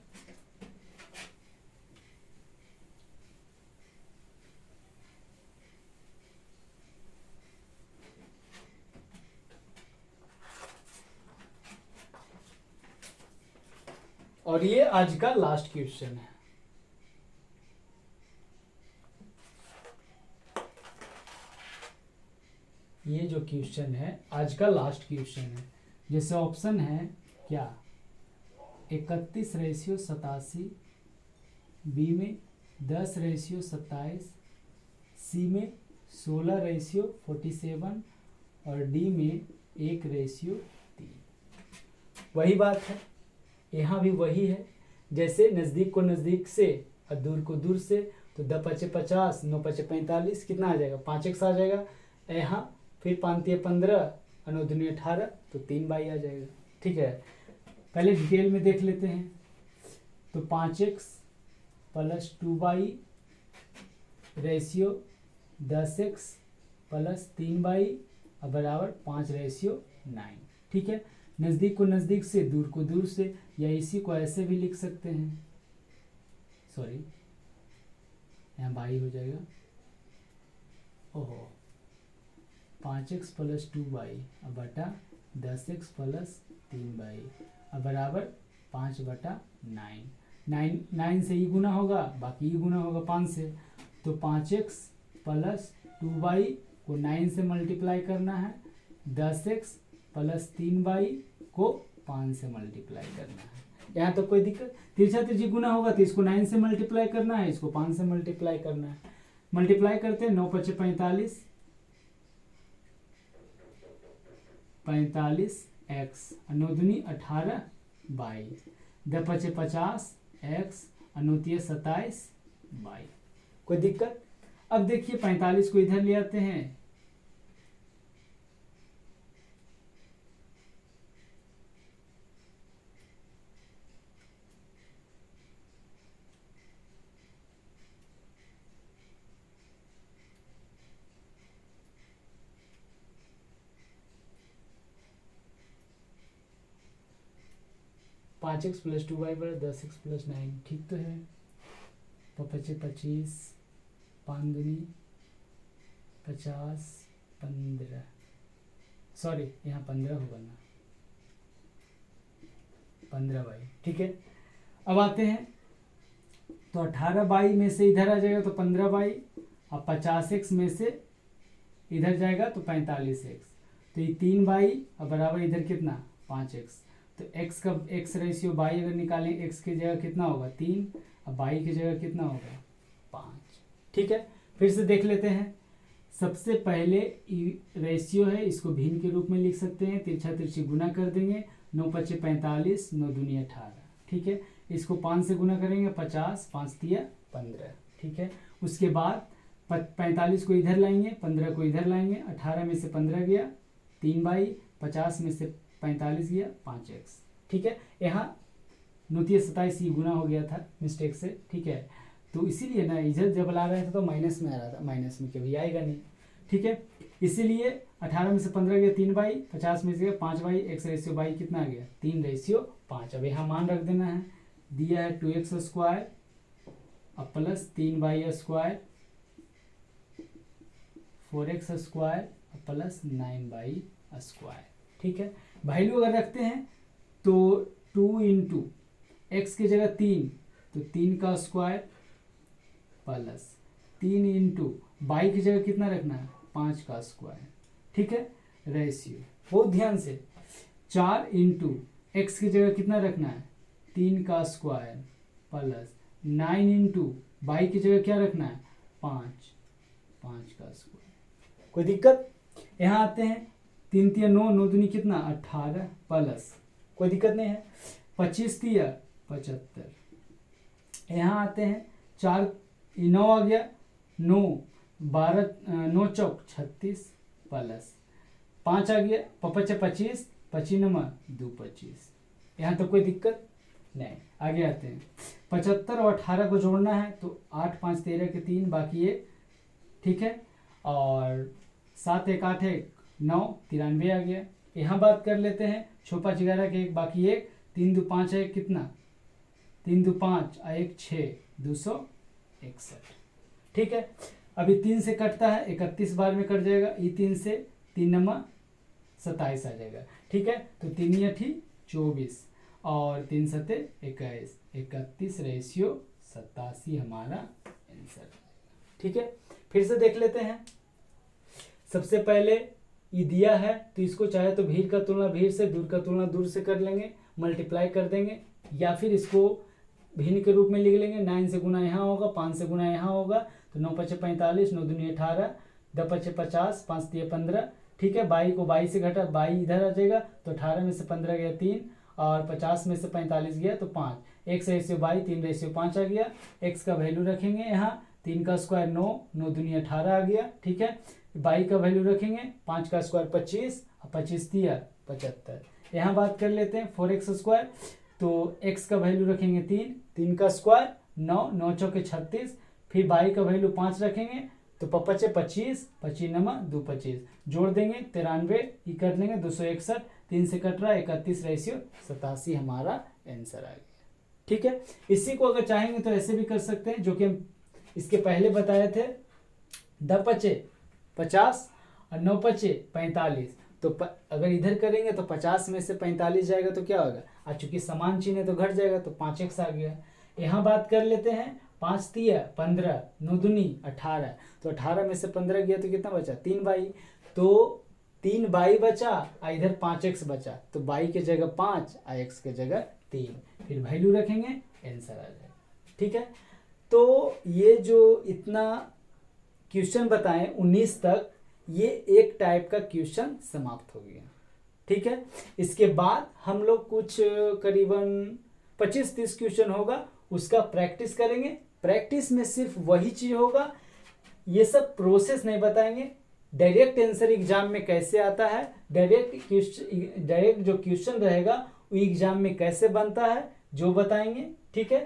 और ये आज का लास्ट क्वेश्चन है। ये जो क्वेश्चन है आज का लास्ट क्वेश्चन है, जैसे ऑप्शन है क्या 31/87, बी में 10/27, सी में 16/47 और डी में 1/3। वही बात है, यहाँ भी वही है, जैसे नज़दीक को नज़दीक से और दूर को दूर से, तो 10×5 = 50, 9×5 = 45, कितना आ जाएगा 5x आ जाएगा। यहाँ फिर 5 × 15 और 9 × 18, तो 3/2 आ जाएगा। ठीक है, पहले डिटेल में देख लेते हैं, तो 5x + 2/2 रेशियो 10x + 3/2 बराबर 5/9। ठीक है, नज़दीक को नज़दीक से दूर को दूर से, या इसी को ऐसे भी लिख सकते हैं, सॉरी यहाँ 22 हो जाएगा, ओहो 5x प्लस 2y अब बटा 10x प्लस 3y अब बराबर 5/9। 9 से ई गुना होगा, बाकी ई गुना होगा 5 से, तो 5x प्लस 2y को 9 से मल्टीप्लाई करना है, 10x प्लस 3y को 5 से मल्टीप्लाई करना है। यहाँ तो कोई दिक्कत, तिरछा तिरछी गुना होगा तो इसको 9 से मल्टीप्लाई करना है, इसको 5 से मल्टीप्लाई करना है। मल्टीप्लाई करते हैं, 9 पचे 45, 45x 9 दूनी 18 y, 10 पचे 50 x 9 तिये 27 y। कोई दिक्कत? अब देखिए 45 को इधर ले आते हैं, पाँच एक्स प्लस 2y बराबर 10x प्लस 9, ठीक तो है। 5 25, 5 दूनी 50, 15, सॉरी यहाँ 15 होगा ना, 15y, ठीक है। अब आते हैं तो 18y में से इधर आ जाएगा तो 15y, अब 50x में से इधर जाएगा तो 45x, तो ये 3y अब बराबर इधर कितना 5x, तो x का x रेशियो y अगर निकालें x की जगह कितना होगा 3, अब y की जगह कितना होगा 5, ठीक है। फिर से देख लेते हैं, सबसे पहले रेशियो है, इसको भिन्न के रूप में लिख सकते हैं, तिरछा तिरछी गुना कर देंगे, 9 पचे 45, 9 दूनी 18, ठीक है। इसको 5 से गुना करेंगे 50, 5 तिया 15, ठीक है। उसके बाद 45 को इधर लाएंगे, 15 को इधर लाएंगे, 18 में से 15 गया 3y, 50 में से 45 गया 5x, ठीक है। यहाँ 9 तिया 27 ये गुना हो गया था मिस्टेक से, ठीक है। तो इसीलिए ना इधर जब ला रहे थे तो माइनस में आ रहा था, माइनस में कभी आएगा नहीं, ठीक है। इसीलिए 18 में से 15 गया 3y, 50 में से गया 5y, x रेशियो y कितना आ गया 3/5। अब यहाँ मान रख देना है, दिया है 2x स्क्वायर अब plus 3y square, 4x square plus 9y square, ठीक है। वैल्यू अगर रखते हैं तो 2 इंटू एक्स की जगह 3, तो 3 का स्क्वायर प्लस 3 इंटू वाई की जगह कितना रखना है 5 का स्क्वायर, ठीक है। रेशियो बहुत ध्यान से, 4 इंटू एक्स की जगह कितना रखना है 3 का स्क्वायर प्लस 9 इंटू वाई की जगह क्या रखना है 5 का स्क्वायर। कोई दिक्कत? यहाँ आते हैं 3 तिया 9, 9 दूनी कितना 18 प्लस, कोई दिक्कत नहीं है, 25 तिया 75। यहाँ आते हैं 4 9 आ गया, 9 12 9 चौक 36 प्लस 5 आ गया, 5 25, 25 नंबर 2 25। यहाँ तो कोई दिक्कत नहीं। आगे आते हैं 75 और 18 को जोड़ना है तो 8 5 13 के 3 बाकी 1, ठीक है। और 7 1 8 1 9 93 आ गया। यहाँ बात कर लेते हैं 6 5 11 के 1 बाकी 1, 3 2 5 है कितना 3 2 5 1 6 261, ठीक है। अभी 3 से कटता है 31 बार में कट जाएगा, ये 3 से 3 नंबर 27 आ जाएगा, ठीक है। तो 3 8 24 और 3 7 21, 31 रेशियो 87 हमारा आंसर, ठीक है। फिर से देख लेते हैं, सबसे पहले ये दिया है तो इसको चाहे तो भीड़ का तुलना भीड़ से, दूर का तुलना दूर से कर लेंगे, मल्टीप्लाई कर देंगे, या फिर इसको भिन्न के रूप में लिख लेंगे। 9 से गुना यहाँ होगा, 5 से गुना यहाँ होगा, तो 9 पचे 45, 9 दूनी 18, 10 पचे 50, 5 तिये 15, ठीक है। 22 को 22 से घटा 22 इधर आ जाएगा, तो 18 में से 15 गया 3 और 50 में से 45 गया तो 5, x रेशियो 22, 3 रेशियो 5 आ गया। x का वैल्यू रखेंगे यहाँ, 3 का स्क्वायर 9, 9 दूनी 18 आ गया, ठीक है। 22 का वैल्यू रखेंगे, 5 का स्क्वायर 25 और 25 तिया 75। यहाँ बात कर लेते हैं 4x स्क्वायर, तो x का वैल्यू रखेंगे 3, 3 का स्क्वायर 9, 9 चौके 36, फिर 22 का वैल्यू 5 रखेंगे तो 5 25, 25 नंबर 2 25, जोड़ देंगे 93, ये कर लेंगे 261, 3 से कट रहा है 31 रेशियो 87 हमारा आंसर आ गया, ठीक है। इसी को अगर चाहेंगे तो ऐसे भी कर सकते हैं, जो कि हम इसके पहले बताए थे, 10 पचे 50 और 9 पचे 45, तो अगर इधर करेंगे तो 50 में से 45 जाएगा तो क्या होगा, और चूंकि समान चिन्ह है तो घट जाएगा, तो 5x आ गया। यहाँ बात कर लेते हैं, 5 तिया 15, 9 दूनी 18, तो 18 में से 15 गया तो कितना बचा, 3y, तो 3y बचा और इधर 5x बचा, तो y के जगह 5 और x के जगह 3, फिर वैल्यू रखेंगे, आंसर आ जाएगा। ठीक है, तो ये जो इतना क्वेश्चन बताएं 19 तक, ये एक टाइप का क्वेश्चन समाप्त हो गया। ठीक है, इसके बाद हम लोग कुछ करीबन 25-30 क्वेश्चन होगा, उसका प्रैक्टिस करेंगे। प्रैक्टिस में सिर्फ वही चीज होगा, ये सब प्रोसेस नहीं बताएंगे, डायरेक्ट आंसर एग्जाम में कैसे आता है, डायरेक्ट जो क्वेश्चन रहेगा वो एग्जाम में कैसे बनता है जो बताएंगे। ठीक है,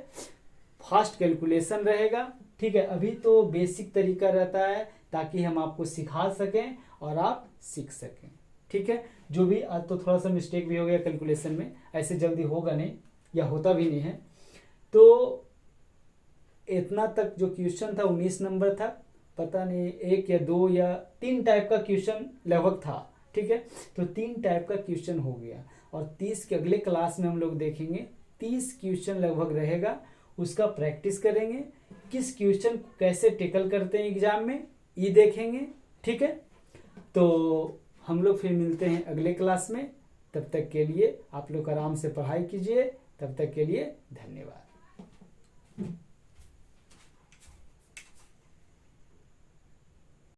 फास्ट कैलकुलेशन रहेगा। ठीक है, अभी तो बेसिक तरीका रहता है ताकि हम आपको सिखा सकें और आप सीख सकें। ठीक है, जो भी आज तो थोड़ा सा मिस्टेक भी हो गया कैलकुलेशन में, ऐसे जल्दी होगा नहीं या होता भी नहीं है। तो इतना तक जो क्वेश्चन था 19 नंबर था, पता नहीं 1 या 2 या 3 टाइप का क्वेश्चन लगभग था। ठीक है, तो 3 टाइप का क्वेश्चन हो गया, और 30 के अगले क्लास में हम लोग देखेंगे 30 क्वेश्चन लगभग रहेगा, उसका प्रैक्टिस करेंगे, किस क्वेश्चन को कैसे टेकल करते हैं एग्जाम में ये देखेंगे। ठीक है, तो हम लोग फिर मिलते हैं अगले क्लास में, तब तक के लिए आप लोग आराम से पढ़ाई कीजिए, तब तक के लिए धन्यवाद।